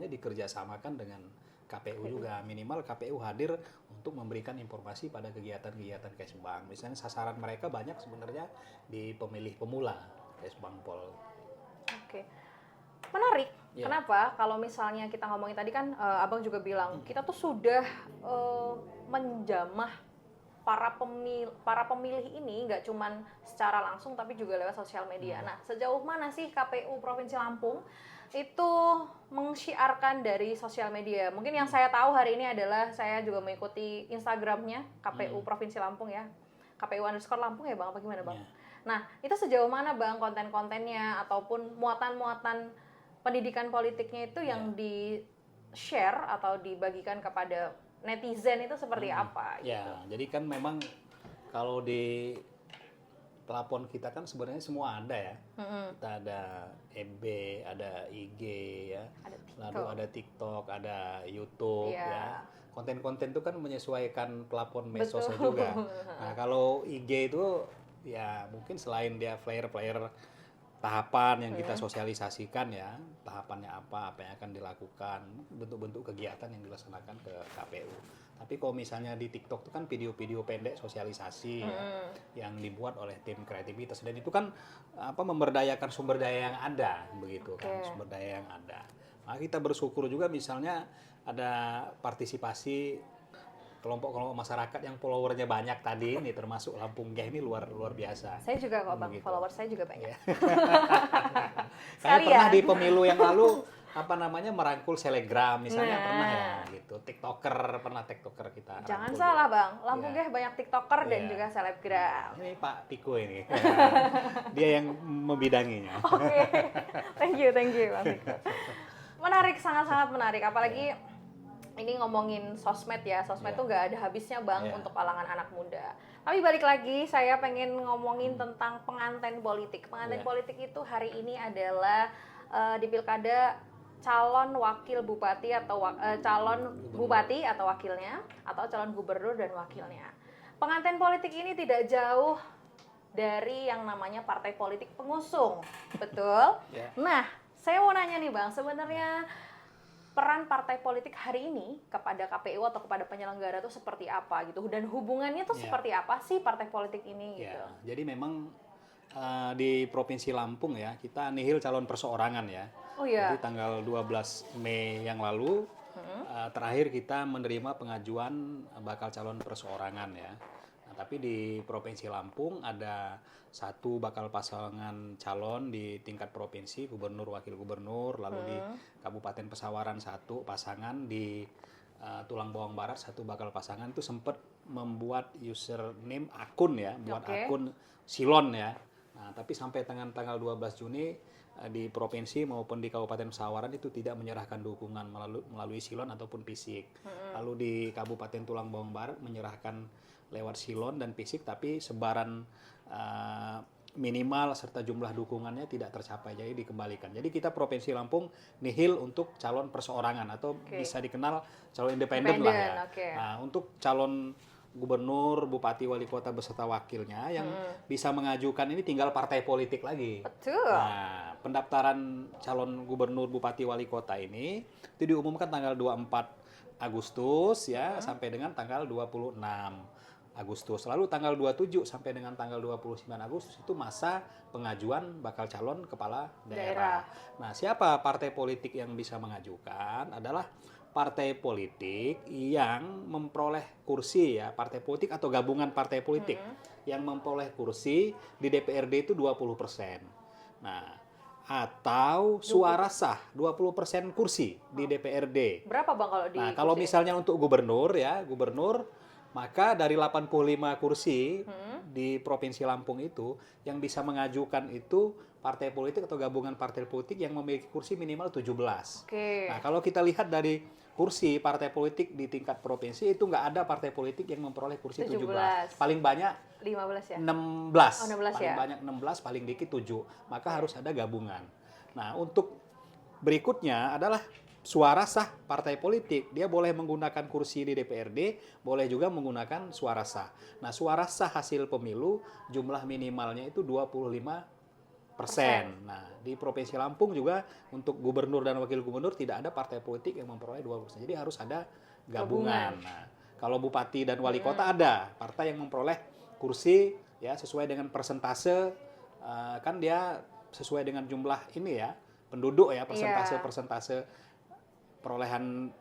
dikerjasamakan dengan KPU juga. Minimal KPU hadir untuk memberikan informasi pada kegiatan-kegiatan Kesbang. Misalnya sasaran mereka banyak sebenarnya di pemilih pemula Kesbangpol. Oke. Menarik. Ya. Kenapa? Kalau misalnya kita ngomongin tadi kan Abang juga bilang kita tuh sudah menjamah para pemilih ini nggak cuman secara langsung tapi juga lewat sosial media. Nah, sejauh mana sih KPU Provinsi Lampung itu mensyiarkan dari sosial media? Mungkin yang saya tahu hari ini adalah saya juga mengikuti Instagramnya KPU Provinsi Lampung ya, KPU_Lampung ya Bang, apa gimana Bang? Nah, itu sejauh mana Bang konten-kontennya ataupun muatan-muatan pendidikan politiknya itu yang di-share atau dibagikan kepada netizen itu seperti apa gitu? Ya, jadi kan memang kalau di pelapon kita kan sebenarnya semua ada ya. Kita ada FB, ada IG ya, lalu ada TikTok, ada YouTube ya. Konten-konten itu kan menyesuaikan pelapon medsosnya juga. Nah, kalau IG itu ya mungkin selain dia flyer-flyer tahapan yang kita sosialisasikan ya, tahapannya apa yang akan dilakukan, bentuk-bentuk kegiatan yang dilaksanakan ke KPU. Tapi kalau misalnya di TikTok itu kan video-video pendek sosialisasi ya, yang dibuat oleh tim kreativitas, dan itu kan memberdayakan sumber daya yang ada begitu kan, sumber daya yang ada. Nah, kita bersyukur juga misalnya ada partisipasi kelompok-kelompok masyarakat yang followernya banyak tadi ini, termasuk Lampung Geh ini luar biasa. Saya juga kok Bang, follower saya juga banyak. Saya pernah di pemilu yang lalu merangkul selegram misalnya, pernah ya gitu. Pernah TikToker kita. Jangan salah Bang, Lampung Geh banyak TikToker dan juga selebgram. Ini Pak Piko ini. Dia yang membidanginya. Oke. Thank you Bang Piko. Menarik, sangat-sangat menarik, apalagi ini ngomongin sosmed ya, sosmed tuh nggak ada habisnya Bang untuk kalangan anak muda. Tapi balik lagi, saya pengen ngomongin tentang pengantin politik. Pengantin politik itu hari ini adalah di pilkada calon wakil bupati atau calon bupati atau wakilnya, atau calon gubernur dan wakilnya. Pengantin politik ini tidak jauh dari yang namanya partai politik pengusung, betul? Nah, saya mau nanya nih Bang, sebenarnya peran partai politik hari ini kepada KPU atau kepada penyelenggara itu seperti apa gitu, dan hubungannya tuh seperti apa sih partai politik ini gitu? Jadi memang di Provinsi Lampung ya, kita nihil calon perseorangan ya. Oh iya. Jadi tanggal 12 Mei yang lalu terakhir kita menerima pengajuan bakal calon perseorangan ya. Nah, tapi di Provinsi Lampung ada satu bakal pasangan calon di tingkat provinsi, gubernur, wakil gubernur, lalu di Kabupaten Pesawaran satu pasangan, di Tulang Bawang Barat satu bakal pasangan itu sempat membuat username akun ya, buat akun Silon ya. Nah, tapi sampai tanggal 12 Juni di provinsi maupun di Kabupaten Pesawaran itu tidak menyerahkan dukungan melalui Silon ataupun fisik. Lalu di Kabupaten Tulang Bawang Barat menyerahkan lewat Silon dan fisik, tapi sebaran minimal serta jumlah dukungannya tidak tercapai, jadi dikembalikan. Jadi kita Provinsi Lampung nihil untuk calon perseorangan atau bisa dikenal calon independen lah ya. Nah, untuk calon gubernur, bupati, wali kota beserta wakilnya yang bisa mengajukan ini tinggal partai politik lagi. Betul. Nah, pendaftaran calon gubernur, bupati, wali kota ini itu diumumkan tanggal 24 Agustus ya sampai dengan tanggal 26 Agustus. Lalu tanggal 27 sampai dengan tanggal 29 Agustus itu masa pengajuan bakal calon kepala daerah. Nah, siapa partai politik yang bisa mengajukan adalah partai politik yang memperoleh kursi ya, partai politik atau gabungan partai politik yang memperoleh kursi di DPRD itu 20%. Nah, atau suara sah 20% kursi di DPRD. Berapa Bang kalau di Nah, kalau misalnya untuk gubernur ya, maka dari 85 kursi di Provinsi Lampung itu yang bisa mengajukan itu partai politik atau gabungan partai politik yang memiliki kursi minimal 17. Nah, kalau kita lihat dari kursi partai politik di tingkat provinsi itu nggak ada partai politik yang memperoleh kursi 17. Paling banyak 15 ya? 16. 16 paling ya? banyak 16, paling dikit 7. Maka harus ada gabungan. Nah, untuk berikutnya adalah suara sah partai politik. Dia boleh menggunakan kursi di DPRD, boleh juga menggunakan suara sah. Nah, suara sah hasil pemilu jumlah minimalnya itu 25%. Nah, di Provinsi Lampung juga untuk gubernur dan wakil gubernur tidak ada partai politik yang memperoleh 20%. Jadi harus ada gabungan. Nah, kalau bupati dan wali kota ada partai yang memperoleh kursi ya sesuai dengan persentase, kan dia sesuai dengan jumlah ini ya, penduduk ya, persentase perolehan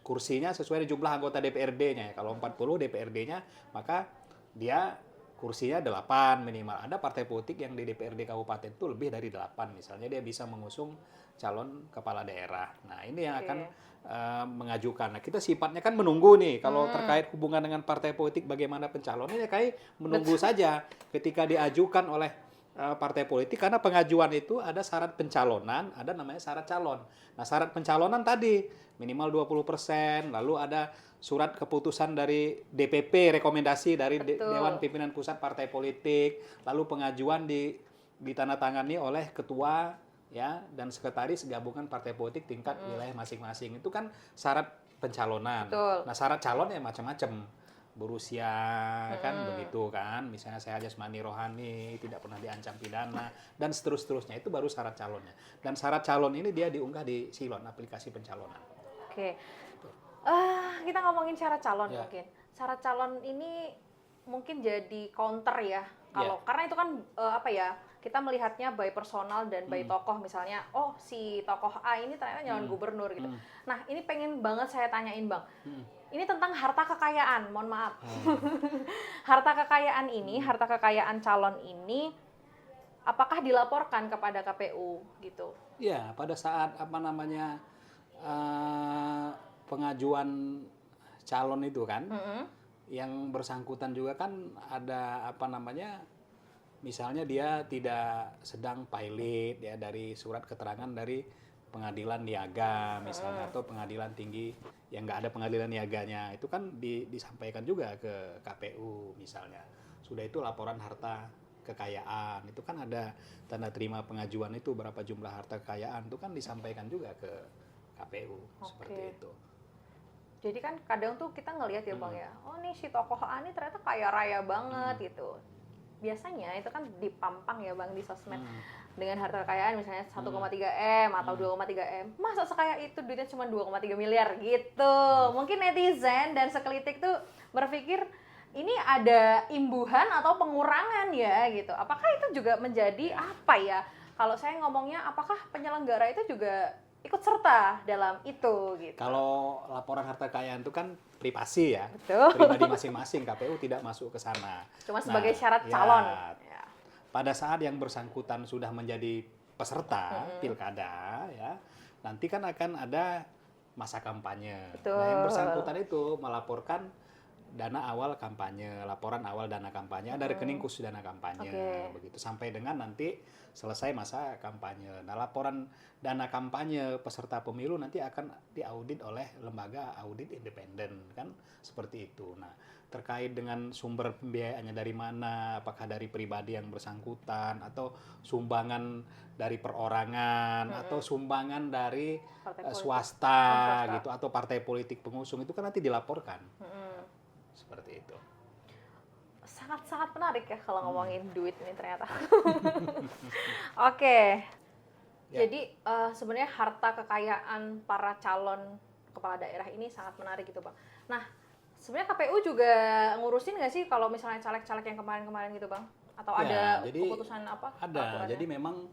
kursinya sesuai dengan jumlah anggota DPRD-nya ya. Kalau 40 DPRD-nya maka dia kursinya 8 minimal. Ada partai politik yang di DPRD kabupaten itu lebih dari 8 misalnya, dia bisa mengusung calon kepala daerah. Nah, ini yang akan mengajukan. Nah, kita sifatnya kan menunggu nih kalau terkait hubungan dengan partai politik bagaimana pencalonannya, kayak menunggu saja ketika diajukan oleh partai politik, karena pengajuan itu ada syarat pencalonan, ada namanya syarat calon. Nah, syarat pencalonan tadi minimal 20%, lalu ada surat keputusan dari DPP, rekomendasi dari Dewan Pimpinan Pusat Partai Politik, lalu pengajuan ditandatangani oleh ketua ya dan sekretaris gabungan partai politik tingkat wilayah masing-masing. Itu kan syarat pencalonan. Nah, syarat calon ya macam-macam. Berusia kan begitu kan, misalnya sehat jasmani rohani, tidak pernah diancam pidana dan seterusnya, itu baru syarat calonnya. Dan syarat calon ini dia diunggah di Silon, aplikasi pencalonan. Kita ngomongin syarat calon mungkin. Syarat calon ini mungkin jadi counter ya. Karena itu kan kita melihatnya by personal dan by tokoh, misalnya si tokoh A ini ternyata nyalon gubernur gitu. Nah, ini pengen banget saya tanyain Bang. Ini tentang harta kekayaan, mohon maaf. Harta kekayaan calon ini apakah dilaporkan kepada KPU gitu? Ya, pada saat pengajuan calon itu kan, yang bersangkutan juga kan ada misalnya dia tidak sedang pilot ya dari surat keterangan dari pengadilan niaga misalnya atau pengadilan tinggi yang nggak ada pengadilan niaganya, itu kan disampaikan juga ke KPU misalnya. Sudah itu laporan harta kekayaan, itu kan ada tanda terima pengajuan itu berapa jumlah harta kekayaan, itu kan disampaikan juga ke KPU seperti itu. Jadi kan kadang tuh kita ngelihat ya Bang ya, nih si tokoh A ini ternyata kaya raya banget gitu. Biasanya itu kan dipampang ya Bang di sosmed dengan harta kekayaan misalnya 1,3 M atau 2,3 M. Masa sekaya itu duitnya cuma 2,3 miliar gitu. Mungkin netizen dan sekelitik tuh berpikir ini ada imbuhan atau pengurangan ya gitu. Apakah itu juga menjadi apa ya? Kalau saya ngomongnya, apakah penyelenggara itu juga ikut serta dalam itu gitu? Kalau laporan harta kekayaan itu kan privasi ya, Betul. pribadi masing-masing, KPU tidak masuk ke sana. Cuma sebagai syarat ya, calon. Ya. Pada saat yang bersangkutan sudah menjadi peserta pilkada, ya, nanti kan akan ada masa kampanye. Betul. Nah, yang bersangkutan itu melaporkan dana awal kampanye, laporan awal dana kampanye, ada rekening khusus dana kampanye, begitu sampai dengan nanti selesai masa kampanye. Nah, laporan dana kampanye peserta pemilu nanti akan diaudit oleh lembaga audit independen, kan seperti itu. Nah, terkait dengan sumber pembiayaannya dari mana, apakah dari pribadi yang bersangkutan atau sumbangan dari perorangan atau sumbangan dari swasta gitu atau partai politik pengusung, itu kan nanti dilaporkan. Seperti itu. Sangat-sangat menarik ya kalau ngomongin duit ini ternyata. Oke. Ya. Jadi sebenarnya harta kekayaan para calon kepala daerah ini sangat menarik gitu Bang. Nah, sebenarnya KPU juga ngurusin nggak sih kalau misalnya caleg-caleg yang kemarin-kemarin gitu Bang? Atau ada keputusan apa? Ada. Jadi memang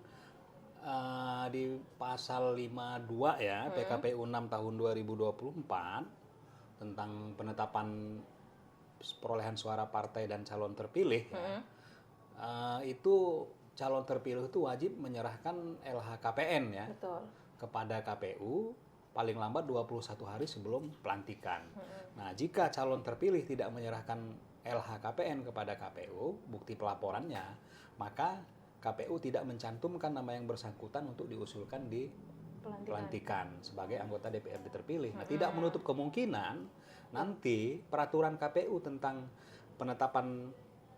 di pasal 52 ya, PKPU 6 tahun 2024 tentang penetapan perolehan suara partai dan calon terpilih ya, itu calon terpilih itu wajib menyerahkan LHKPN ya. Betul. Kepada KPU paling lambat 21 hari sebelum pelantikan. Nah, jika calon terpilih tidak menyerahkan LHKPN kepada KPU, bukti pelaporannya, maka KPU tidak mencantumkan nama yang bersangkutan untuk diusulkan di pelantikan sebagai anggota DPRD terpilih. Nah, tidak menutup kemungkinan nanti peraturan KPU tentang penetapan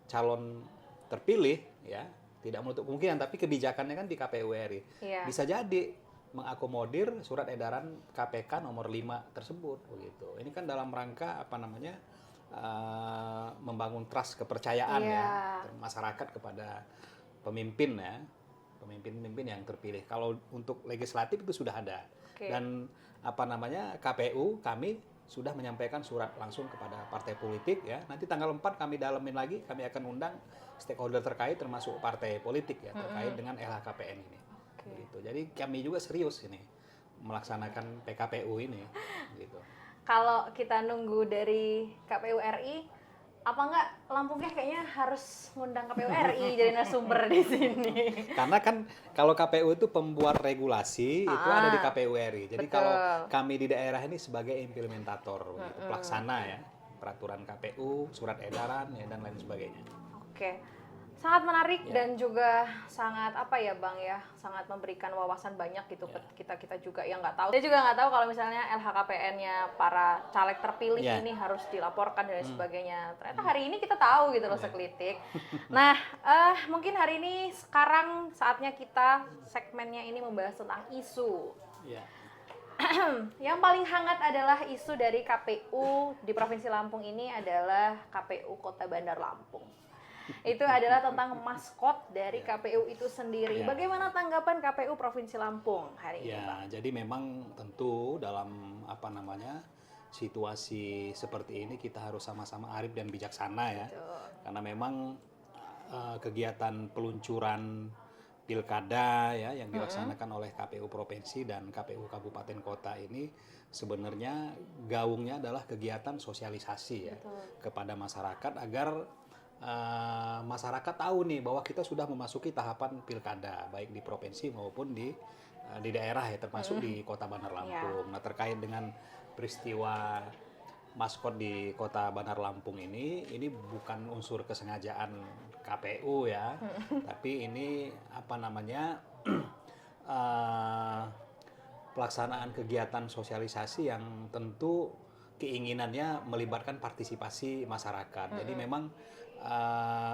calon terpilih ya, tidak menutup kemungkinan, tapi kebijakannya kan di KPU RI. Iya. Bisa jadi mengakomodir surat edaran KPK nomor 5 tersebut begitu. Ini kan dalam rangka apa namanya? Membangun trust kepercayaan ya masyarakat kepada pemimpin ya. Pemimpin-pemimpin yang terpilih. Kalau untuk legislatif itu sudah ada. Dan apa namanya? KPU kami sudah menyampaikan surat langsung kepada partai politik ya. Nanti tanggal 4 kami dalamin lagi, kami akan undang stakeholder terkait termasuk partai politik ya terkait dengan LHKPN ini. Gitu. Jadi kami juga serius ini melaksanakan PKPU ini gitu. Kalau kita nunggu dari KPU RI, apa enggak Lampungnya kayaknya harus ngundang KPU RI jadi narasumber di sini. Karena kan kalau KPU itu pembuat regulasi itu ada di KPU RI. Jadi betul. kalau kami di daerah ini sebagai implementator, begitu, pelaksana ya peraturan KPU, surat edaran ya dan lain sebagainya. Oke. Sangat menarik dan juga sangat apa ya Bang ya, sangat memberikan wawasan banyak gitu ke kita juga yang nggak tahu. Saya juga nggak tahu kalau misalnya LHKPN-nya para caleg terpilih ini harus dilaporkan dan sebagainya. Ternyata hari ini kita tahu gitu loh sekelitik. Nah, mungkin hari ini sekarang saatnya kita segmennya ini membahas tentang isu. Yang paling hangat adalah isu dari KPU di Provinsi Lampung ini adalah KPU Kota Bandar Lampung. Itu adalah tentang maskot dari KPU itu sendiri. Bagaimana tanggapan KPU Provinsi Lampung hari ini, Pak? Jadi memang tentu dalam apa namanya situasi seperti ini kita harus sama-sama arif dan bijaksana ya. Betul. Karena memang kegiatan peluncuran pilkada ya yang dilaksanakan oleh KPU Provinsi dan KPU Kabupaten Kota ini sebenarnya gaungnya adalah kegiatan sosialisasi ya kepada masyarakat agar masyarakat tahu nih bahwa kita sudah memasuki tahapan pilkada baik di provinsi maupun di daerah ya termasuk di Kota Bandar Lampung. Nah, terkait dengan peristiwa maskot di Kota Bandar Lampung ini bukan unsur kesengajaan KPU ya, tapi ini apa namanya pelaksanaan kegiatan sosialisasi yang tentu keinginannya melibatkan partisipasi masyarakat. Jadi memang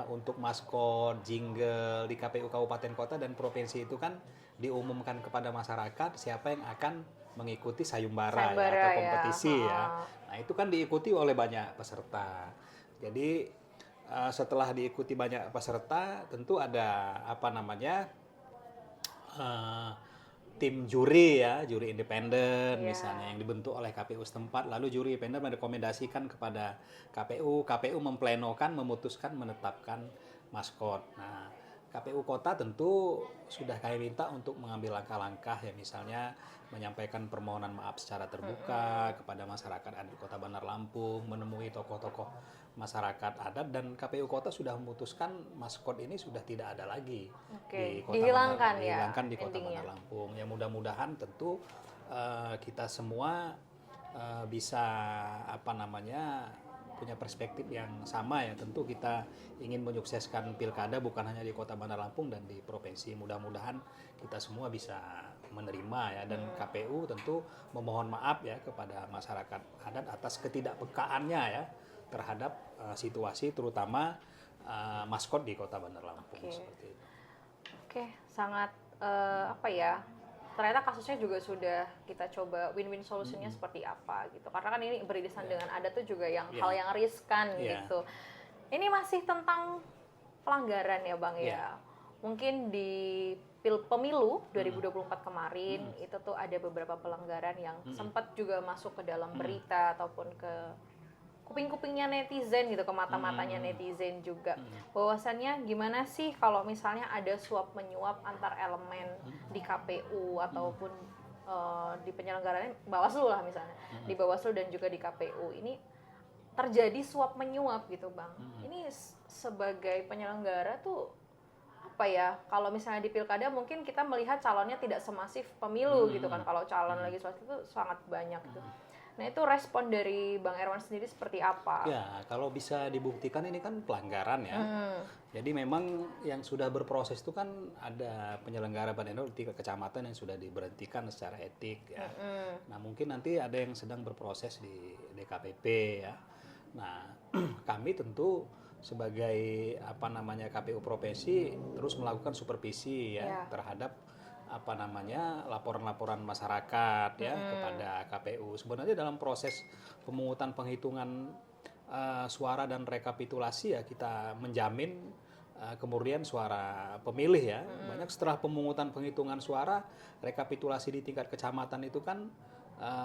untuk maskot, jingle di KPU Kabupaten Kota dan Provinsi itu kan diumumkan kepada masyarakat siapa yang akan mengikuti sayembara ya, atau kompetisi ya. Nah, itu kan diikuti oleh banyak peserta. Jadi setelah diikuti banyak peserta tentu ada apa namanya tim juri ya, juri independen Iya. misalnya yang dibentuk oleh KPU setempat, lalu juri independen merekomendasikan kepada KPU, KPU memplenokan, memutuskan, menetapkan maskot. Nah, KPU Kota tentu sudah kami minta untuk mengambil langkah-langkah ya, misalnya menyampaikan permohonan maaf secara terbuka kepada masyarakat adat Kota Bandar Lampung, menemui tokoh-tokoh masyarakat adat, dan KPU Kota sudah memutuskan maskot ini sudah tidak ada lagi di Kota Dihilangkan Bandar, ya, dihilangkan di Kota intinya. Bandar Lampung. Ya mudah-mudahan tentu kita semua bisa punya perspektif yang sama ya. Tentu kita ingin menyukseskan pilkada bukan hanya di Kota Bandar Lampung dan di provinsi. Mudah-mudahan kita semua bisa menerima ya, dan KPU tentu memohon maaf ya kepada masyarakat adat atas ketidakpekaannya ya terhadap situasi terutama maskot di Kota Bandar Lampung seperti itu. Oke, sangat ternyata kasusnya juga sudah kita coba win-win solusinya seperti apa gitu. Karena kan ini beririsan dengan adat tuh juga yang hal yang riskan gitu. Ini masih tentang pelanggaran ya Bang ya. Mungkin di pemilu 2024 kemarin itu tuh ada beberapa pelanggaran yang sempat juga masuk ke dalam berita ataupun ke kuping-kupingnya netizen gitu, ke mata-matanya netizen juga. Bahwasannya gimana sih kalau misalnya ada suap menyuap antar elemen di KPU ataupun di penyelenggaraan Bawaslu lah misalnya, di Bawaslu dan juga di KPU ini terjadi suap menyuap gitu Bang. Ini sebagai penyelenggara tuh apa ya, kalau misalnya di pilkada mungkin kita melihat calonnya tidak semasif pemilu gitu kan, kalau calon legislatif itu sangat banyak gitu. Nah itu respon dari Bang Erwan sendiri seperti apa? Ya, kalau bisa dibuktikan ini kan pelanggaran ya. Jadi memang yang sudah berproses itu kan ada penyelenggara Badan di tingkat kecamatan yang sudah diberhentikan secara etik ya. Nah mungkin nanti ada yang sedang berproses di DKPP ya. Nah kami tentu sebagai KPU provinsi terus melakukan supervisi ya terhadap laporan-laporan masyarakat ya kepada KPU. Sebenarnya dalam proses pemungutan penghitungan suara dan rekapitulasi ya kita menjamin kemudian suara pemilih ya. Banyak setelah pemungutan penghitungan suara, rekapitulasi di tingkat kecamatan itu kan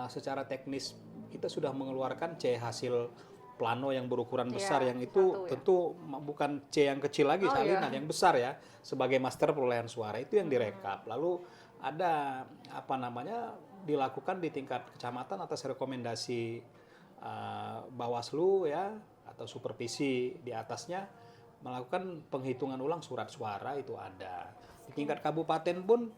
secara teknis kita sudah mengeluarkan C hasil plano yang berukuran besar, yang itu tentu bukan C yang kecil lagi salinan, yang besar ya, sebagai master perolehan suara itu yang direkap. Lalu ada dilakukan di tingkat kecamatan atas rekomendasi Bawaslu ya, atau supervisi di atasnya melakukan penghitungan ulang surat suara itu ada. Di tingkat kabupaten pun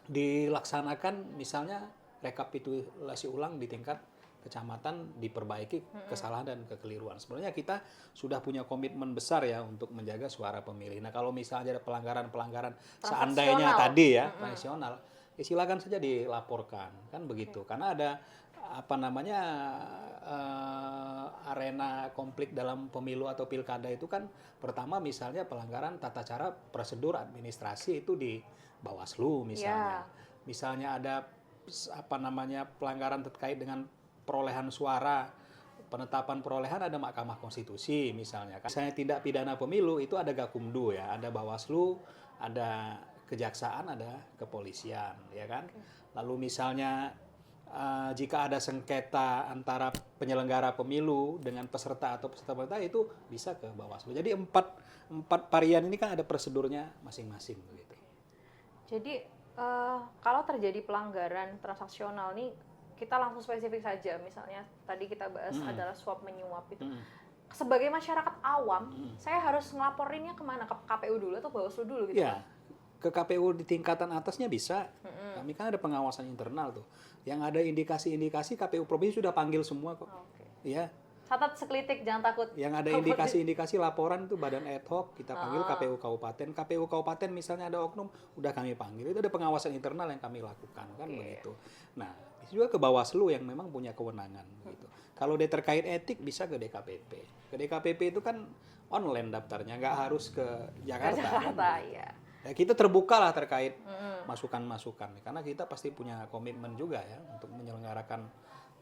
dilaksanakan misalnya rekapitulasi ulang di tingkat kecamatan, diperbaiki kesalahan dan kekeliruan. Sebenarnya kita sudah punya komitmen besar ya untuk menjaga suara pemilih. Nah kalau misalnya ada pelanggaran-pelanggaran seandainya tadi ya transaksional, ya silakan saja dilaporkan kan begitu. Karena ada arena konflik dalam pemilu atau pilkada itu kan pertama misalnya pelanggaran tata cara prosedur administrasi itu di Bawaslu misalnya. Misalnya ada pelanggaran terkait dengan perolehan suara, penetapan perolehan ada Mahkamah Konstitusi misalnya. Misalnya tindak pidana pemilu itu ada Gakumdu ya, ada Bawaslu, ada Kejaksaan, ada Kepolisian, ya kan. Lalu misalnya jika ada sengketa antara penyelenggara pemilu dengan peserta atau peserta pemerintahan itu bisa ke Bawaslu. Jadi empat varian ini kan ada prosedurnya masing-masing begitu. Jadi kalau terjadi pelanggaran transaksional nih, kita langsung spesifik saja, misalnya tadi kita bahas adalah suap menyuap itu. Sebagai masyarakat awam, saya harus ngelaporinnya kemana? Ke KPU dulu atau Bawaslu dulu gitu? Ya, ke KPU di tingkatan atasnya bisa. Kami kan ada pengawasan internal tuh. Yang ada indikasi-indikasi KPU provinsi sudah panggil semua kok. Ya. Catat sekelitik, jangan takut. Yang ada indikasi-indikasi laporan itu badan ad hoc, kita panggil KPU Kabupaten. KPU Kabupaten misalnya ada oknum, udah kami panggil. Itu ada pengawasan internal yang kami lakukan kan begitu. Nah, juga ke Bawaslu yang memang punya kewenangan gitu. Kalau dia terkait etik bisa ke DKPP. Ke DKPP itu kan online daftarnya, nggak harus ke Jakarta. Ya. Ya, kita terbuka lah terkait masukan-masukan. Karena kita pasti punya komitmen juga ya untuk menyelenggarakan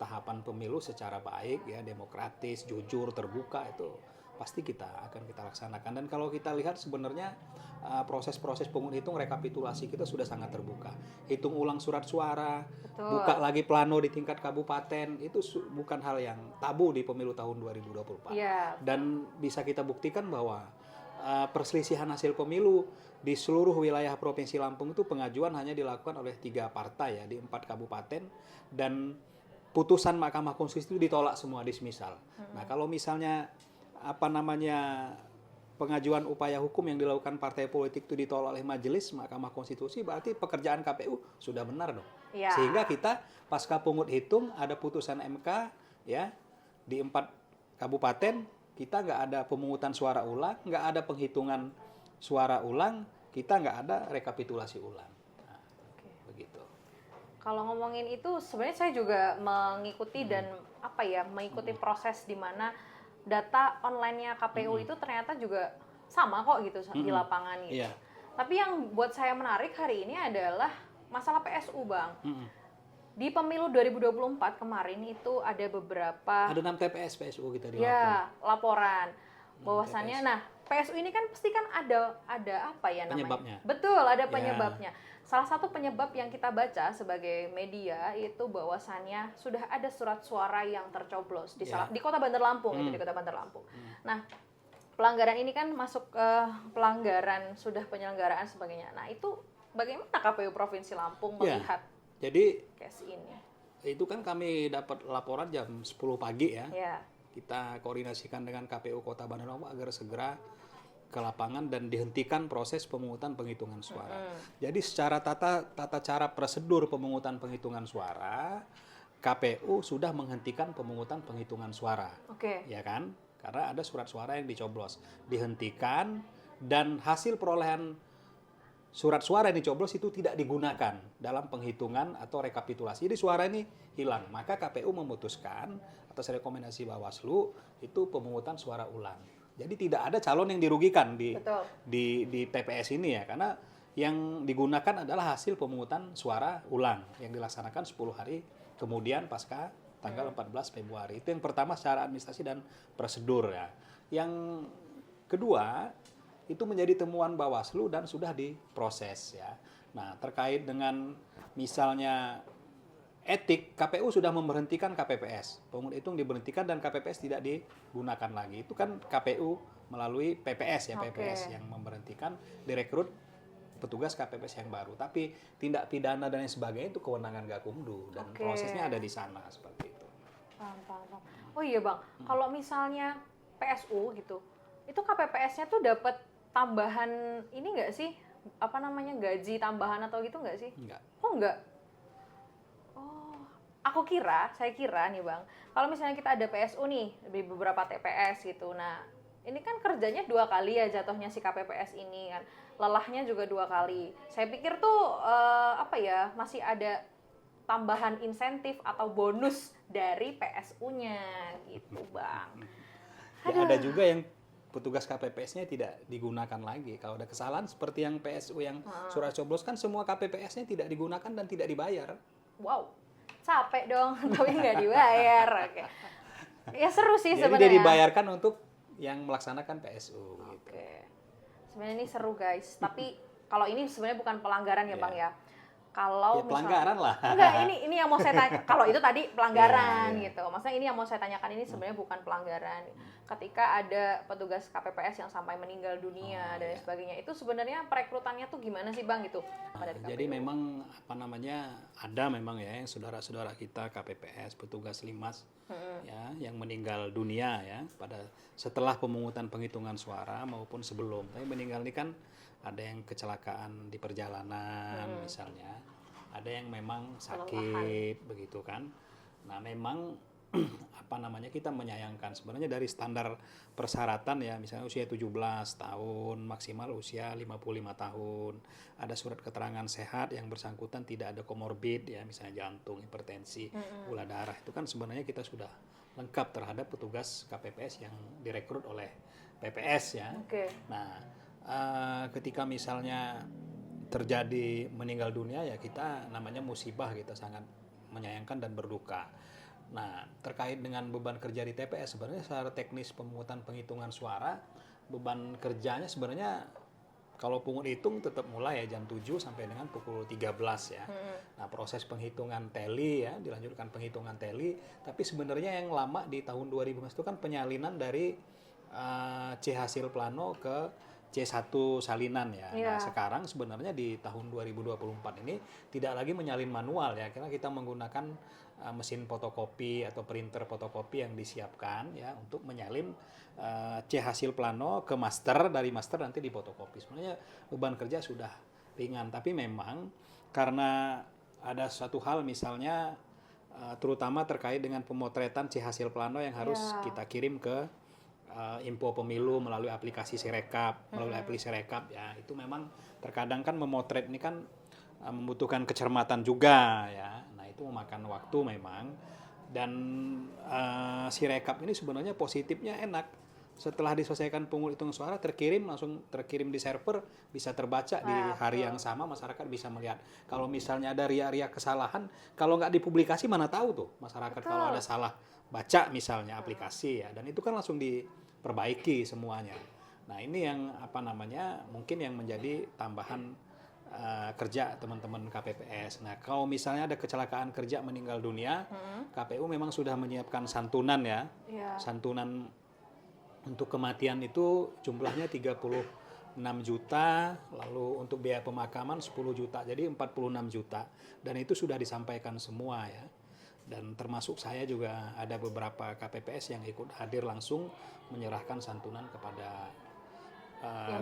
tahapan pemilu secara baik ya, demokratis, jujur, terbuka, itu pasti akan kita laksanakan. Dan kalau kita lihat sebenarnya proses-proses penghitung rekapitulasi kita sudah sangat terbuka. Hitung ulang surat suara, Betul. buka lagi plano di tingkat kabupaten, itu bukan hal yang tabu di pemilu tahun 2024. Iya. Dan bisa kita buktikan bahwa perselisihan hasil pemilu di seluruh wilayah Provinsi Lampung itu pengajuan hanya dilakukan oleh 3 partai ya di 4 kabupaten, dan putusan Mahkamah Konstitusi itu ditolak semua, dismisal. Nah, kalau misalnya pengajuan upaya hukum yang dilakukan partai politik itu ditolak oleh majelis Mahkamah Konstitusi, berarti pekerjaan KPU sudah benar dong. Ya. Sehingga kita pasca pungut hitung ada putusan MK ya di 4 kabupaten, kita nggak ada pemungutan suara ulang, nggak ada penghitungan suara ulang, kita nggak ada rekapitulasi ulang. Nah, begitu. Kalau ngomongin itu sebenarnya saya juga mengikuti dan mengikuti proses di mana data online-nya KPU itu ternyata juga sama kok gitu di lapangan gitu. Iya. Tapi yang buat saya menarik hari ini adalah masalah PSU, Bang. Di pemilu 2024 kemarin itu ada beberapa Ada 6 TPS PSU kita di Lampung. ya laporan bahwasannya PSU ini kan pasti kan ada apa ya namanya? Penyebabnya. Betul, ada penyebabnya. Salah satu penyebab yang kita baca sebagai media itu bahwasannya sudah ada surat suara yang tercoblos di Kota Bandar Lampung itu di Kota Bandar Lampung. Nah, pelanggaran ini kan masuk ke pelanggaran sudah penyelenggaraan sebagainya. Nah, itu bagaimana KPU Provinsi Lampung melihat Jadi case ini? itu kan kami dapat laporan jam 10 pagi ya. Ya. Kita koordinasikan dengan KPU Kota Bandar Lampung agar segera ke lapangan dan dihentikan proses pemungutan penghitungan suara. Jadi secara tata cara prosedur pemungutan penghitungan suara, KPU sudah menghentikan pemungutan penghitungan suara. Oke. Ya kan? Karena ada surat suara yang dicoblos. Dihentikan dan hasil perolehan surat suara yang dicoblos itu tidak digunakan dalam penghitungan atau rekapitulasi. Jadi suara ini hilang. Maka KPU memutuskan atas rekomendasi Bawaslu itu pemungutan suara ulang. Jadi tidak ada calon yang dirugikan di TPS ini ya, karena yang digunakan adalah hasil pemungutan suara ulang yang dilaksanakan 10 hari kemudian pasca tanggal 14 Februari. Itu yang pertama secara administrasi dan prosedur ya. Yang kedua itu menjadi temuan Bawaslu dan sudah diproses ya. Nah, terkait dengan misalnya etik, KPU sudah memberhentikan KPPS. Pemungut hitung diberhentikan dan KPPS tidak digunakan lagi. Itu kan KPU melalui PPS ya, PPS yang memberhentikan, direkrut petugas KPPS yang baru. Tapi tindak pidana dan lain sebagainya itu kewenangan Gakumdu dan prosesnya ada di sana seperti itu. Paham. Oh iya, Bang. Kalau misalnya PSU gitu, itu KPPS-nya tuh dapat tambahan ini nggak sih? Gaji tambahan atau gitu nggak sih? Enggak. Oh, enggak. Oh, saya kira nih, Bang. Kalau misalnya kita ada PSU nih di beberapa TPS gitu. Nah, ini kan kerjanya 2 kali ya jatuhnya si KPPS ini kan. Lelahnya juga 2 kali. Saya pikir tuh masih ada tambahan insentif atau bonus dari PSU-nya gitu, Bang. Ya, ada juga yang petugas KPPS-nya tidak digunakan lagi. Kalau ada kesalahan seperti yang PSU yang surat coblos kan semua KPPS-nya tidak digunakan dan tidak dibayar. Wow, capek dong, tapi nggak dibayar. Oke. Ya seru sih Jadi sebenarnya. dia dibayarkan untuk yang melaksanakan PSU. Gitu. Oke. Sebenarnya ini seru guys, tapi kalau ini sebenarnya bukan pelanggaran ya Bang ya. Kalau ya pelanggaran lah. Enggak, ini yang mau saya tanya. Kalau itu tadi pelanggaran gitu. Maksudnya ini yang mau saya tanyakan ini sebenarnya bukan pelanggaran. Ketika ada petugas KPPS yang sampai meninggal dunia dan sebagainya, itu sebenarnya perekrutannya tuh gimana sih Bang gitu? Jadi memang ada memang ya yang saudara-saudara kita KPPS, petugas Limas ya yang meninggal dunia ya setelah pemungutan penghitungan suara maupun sebelum. Tapi meninggal ini kan ada yang kecelakaan di perjalanan misalnya, ada yang memang sakit begitu kan. Nah memang kita menyayangkan sebenarnya dari standar persyaratan ya, misalnya usia 17 tahun, maksimal usia 55 tahun, ada surat keterangan sehat yang bersangkutan tidak ada komorbid ya, misalnya jantung, hipertensi, gula darah, itu kan sebenarnya kita sudah lengkap terhadap petugas KPPS yang direkrut oleh PPS ya. Nah ketika misalnya terjadi meninggal dunia ya kita namanya musibah, kita sangat menyayangkan dan berduka. Nah, terkait dengan beban kerja di TPS, sebenarnya secara teknis pemungutan penghitungan suara, beban kerjanya sebenarnya kalau pungut hitung tetap mulai ya jam 7 sampai dengan pukul 13 ya. Nah, proses penghitungan tally ya, dilanjutkan penghitungan tally, tapi sebenarnya yang lama di tahun 2015 itu kan penyalinan dari C hasil plano ke C1 salinan ya. Nah, sekarang sebenarnya di tahun 2024 ini tidak lagi menyalin manual ya, karena kita menggunakan mesin fotokopi atau printer fotokopi yang disiapkan ya untuk menyalin C hasil plano ke master, dari master nanti difotokopi. Sebenarnya beban kerja sudah ringan, tapi memang karena ada satu hal misalnya terutama terkait dengan pemotretan C hasil plano yang harus kita kirim ke info pemilu melalui aplikasi Sirekap, melalui aplikasi Sirekap ya, itu memang terkadang kan memotret ini kan membutuhkan kecermatan juga ya. Nah, itu memakan waktu memang, dan Sirekap ini sebenarnya positifnya enak. Setelah diselesaikan pemungutan suara langsung terkirim di server, bisa terbaca di hari yang sama, masyarakat bisa melihat. Kalau misalnya ada ria-ria kesalahan, kalau nggak dipublikasi mana tahu tuh masyarakat kalau ada salah baca misalnya aplikasi ya, dan itu kan langsung diperbaiki semuanya. Nah, ini yang mungkin yang menjadi tambahan kerja teman-teman KPPS. Nah, kalau misalnya ada kecelakaan kerja meninggal dunia, KPU memang sudah menyiapkan santunan ya. Santunan untuk kematian itu jumlahnya 36 juta, lalu untuk biaya pemakaman 10 juta, jadi 46 juta. Dan itu sudah disampaikan semua ya. Dan termasuk saya juga ada beberapa KPPS yang ikut hadir langsung menyerahkan santunan kepada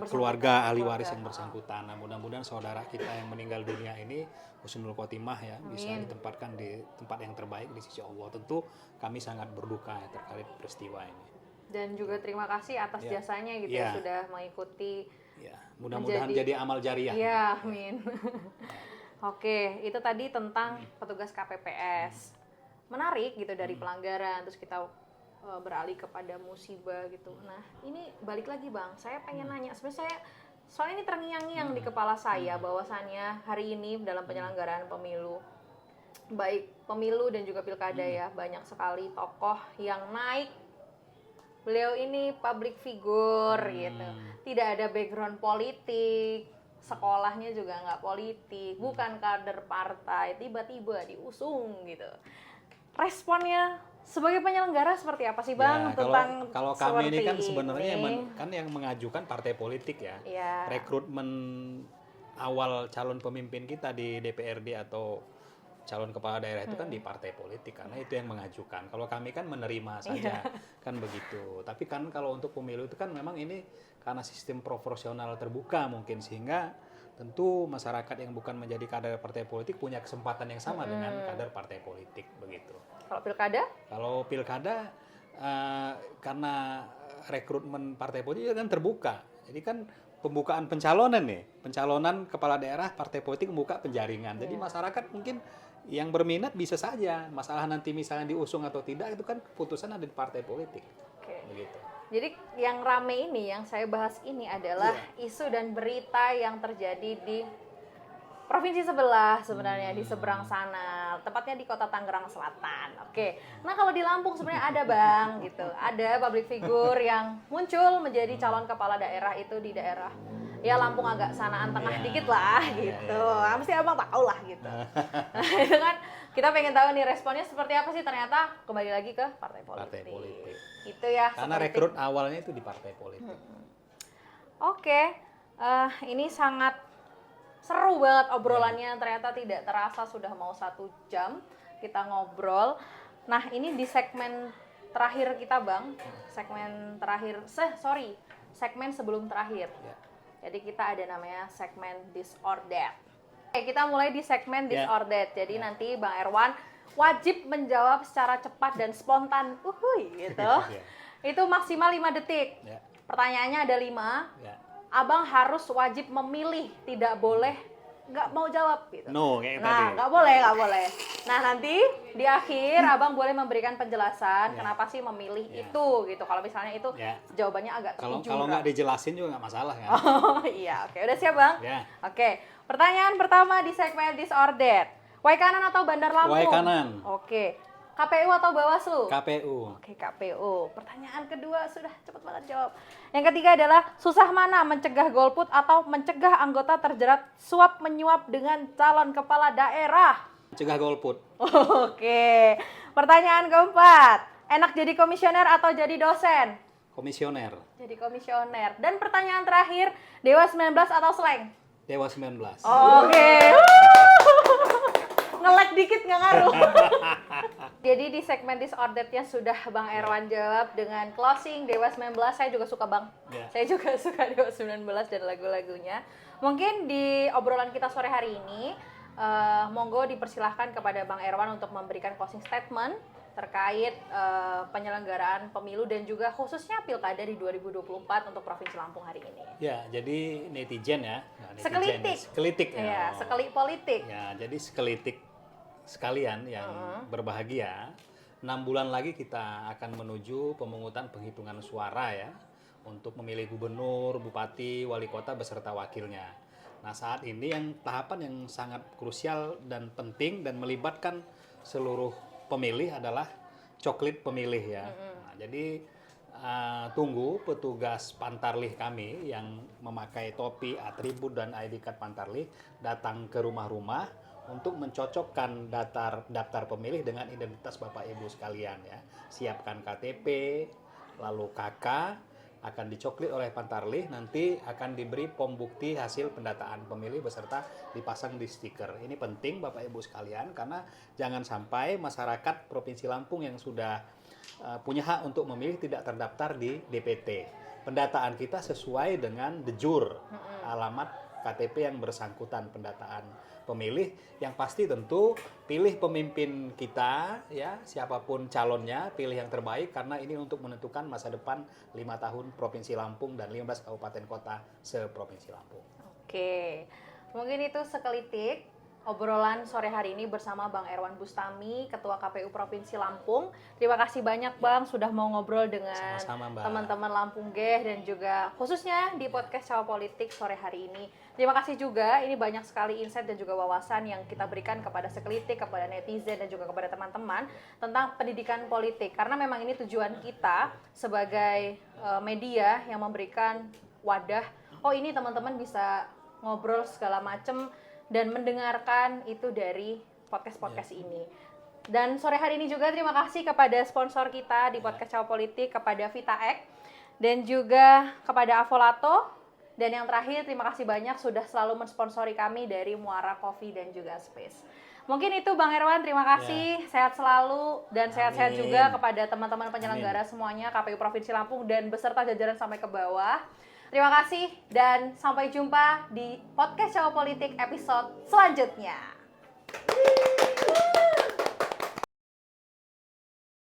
keluarga ahli waris yang bersangkutan. Nah, mudah-mudahan saudara kita yang meninggal dunia ini husnul khotimah ya, bisa ditempatkan di tempat yang terbaik di sisi Allah. Tentu kami sangat berduka ya terkait peristiwa ini. Dan juga terima kasih atas jasanya gitu ya, sudah mengikuti. Ya, mudah-mudahan jadi amal jariah. Ya, amin. Oke, itu tadi tentang petugas KPPS. Menarik gitu dari pelanggaran, terus kita beralih kepada musibah gitu. Nah, ini balik lagi Bang, saya pengen nanya, sebenarnya soalnya ini terngiang-ngiang di kepala saya bahwasannya hari ini dalam penyelenggaraan pemilu, baik pemilu dan juga pilkada ya, banyak sekali tokoh yang naik. Beliau ini public figure gitu, tidak ada background politik, sekolahnya juga nggak politik, bukan kader partai, tiba-tiba diusung gitu. Responnya sebagai penyelenggara seperti apa sih Bang tentang kalau kami ini kan sebenarnya yang mengajukan partai politik ya. Rekrutmen awal calon pemimpin kita di DPRD atau calon kepala daerah itu kan di partai politik, karena itu yang mengajukan. Kalau kami kan menerima saja kan begitu. Tapi kan kalau untuk pemilu itu kan memang ini karena sistem proporsional terbuka mungkin, sehingga tentu masyarakat yang bukan menjadi kader partai politik punya kesempatan yang sama dengan kader partai politik begitu. Kalau pilkada? Kalau pilkada karena rekrutmen partai politik kan terbuka. Jadi kan pembukaan pencalonan kepala daerah partai politik membuka penjaringan. Jadi masyarakat mungkin yang berminat bisa saja. Masalah nanti misalnya diusung atau tidak itu kan keputusan ada di partai politik. Begitu. Jadi yang rame ini, yang saya bahas ini adalah isu dan berita yang terjadi di provinsi sebelah sebenarnya, di seberang sana, tepatnya di kota Tangerang Selatan. Nah kalau di Lampung sebenarnya ada Bang gitu, ada public figure yang muncul menjadi calon kepala daerah itu di daerah ya Lampung agak sanaan tengah dikit lah gitu. Mesti Abang tahu lah gitu. Nah, itu kan kita pengen tahu nih responnya seperti apa sih, ternyata kembali lagi ke partai politik. Itu ya. Karena rekrut awalnya itu di partai politik. Ini sangat seru banget obrolannya, ternyata tidak terasa sudah mau 1 jam kita ngobrol. Nah ini di segmen terakhir kita Bang, segmen sebelum terakhir. Jadi kita ada namanya segmen This or That. Kita mulai di segmen This or That. Jadi nanti Bang Erwan wajib menjawab secara cepat dan spontan, gitu. Itu maksimal 5 detik. Pertanyaannya ada 5. Abang harus wajib memilih, tidak boleh nggak mau jawab gitu. Nggak boleh. Nah nanti di akhir Abang boleh memberikan penjelasan kenapa sih memilih itu gitu. Kalau misalnya itu jawabannya agak terjurang. Kalau nggak dijelasin juga nggak masalah kan? Udah siap Bang? Pertanyaan pertama di segmen This or That. Waikanan atau Bandar Lampung? Waikanan. KPU atau Bawaslu? KPU. Oke, KPU. Pertanyaan kedua sudah cepet banget jawab. Yang ketiga adalah susah mana mencegah golput atau mencegah anggota terjerat suap menyuap dengan calon kepala daerah? Mencegah golput. Oke. Pertanyaan keempat, enak jadi komisioner atau jadi dosen? Komisioner. Jadi komisioner. Dan pertanyaan terakhir, Dewa 19 atau slang? Dewa 19. Oke. Nge-lag dikit nggak ngaruh. Jadi di segmen disorderednya sudah Bang Erwan jawab dengan closing Dewa 19. Saya juga suka Bang. Ya. Saya juga suka Dewa 19 dan lagu-lagunya. Mungkin di obrolan kita sore hari ini, monggo dipersilahkan kepada Bang Erwan untuk memberikan closing statement terkait penyelenggaraan pemilu dan juga khususnya pilkada di 2024 untuk Provinsi Lampung hari ini. Ya, jadi netizen ya. Nah, netizen Sekelitik. Sekelitik ya. Ya, sekelik politik. Ya, jadi sekelitik sekalian yang berbahagia. 6 bulan lagi kita akan menuju pemungutan penghitungan suara ya untuk memilih gubernur, bupati, wali kota beserta wakilnya. Nah, saat ini yang tahapan yang sangat krusial dan penting dan melibatkan seluruh pemilih adalah coklit pemilih ya. Nah, jadi tunggu petugas Pantarlih kami yang memakai topi, atribut dan ID card Pantarlih datang ke rumah-rumah untuk mencocokkan daftar pemilih dengan identitas Bapak Ibu sekalian ya. Siapkan KTP, lalu KK akan dicoklit oleh Pantarlih, nanti akan diberi pom bukti hasil pendataan pemilih beserta dipasang di stiker. Ini penting Bapak Ibu sekalian karena jangan sampai masyarakat Provinsi Lampung yang sudah punya hak untuk memilih tidak terdaftar di DPT. Pendataan kita sesuai dengan de jure, alamat KTP yang bersangkutan pendataan pemilih. Yang pasti tentu pilih pemimpin kita ya, siapapun calonnya, pilih yang terbaik karena ini untuk menentukan masa depan 5 tahun Provinsi Lampung dan 15 kabupaten kota se-Provinsi Lampung. Oke. Mungkin itu sekelitik obrolan sore hari ini bersama Bang Erwan Bustami, Ketua KPU Provinsi Lampung. Terima kasih banyak Bang sudah mau ngobrol dengan teman-teman Lampung Geh dan juga khususnya di podcast Cawa Politik sore hari ini. Terima kasih juga, ini banyak sekali insight dan juga wawasan yang kita berikan kepada sekelitik, kepada netizen dan juga kepada teman-teman tentang pendidikan politik. Karena memang ini tujuan kita sebagai media yang memberikan wadah, oh ini teman-teman bisa ngobrol segala macem dan mendengarkan itu dari podcast-podcast ini. Dan sore hari ini juga terima kasih kepada sponsor kita di podcast Cawa Politik, kepada VitaX dan juga kepada Avolato. Dan yang terakhir terima kasih banyak sudah selalu mensponsori kami dari Muara Coffee dan juga Space. Mungkin itu Bang Erwan, terima kasih. Sehat selalu dan sehat-sehat juga kepada teman-teman penyelenggara semuanya KPU Provinsi Lampung dan beserta jajaran sampai ke bawah. Terima kasih dan sampai jumpa di podcast Cawa Politik episode selanjutnya.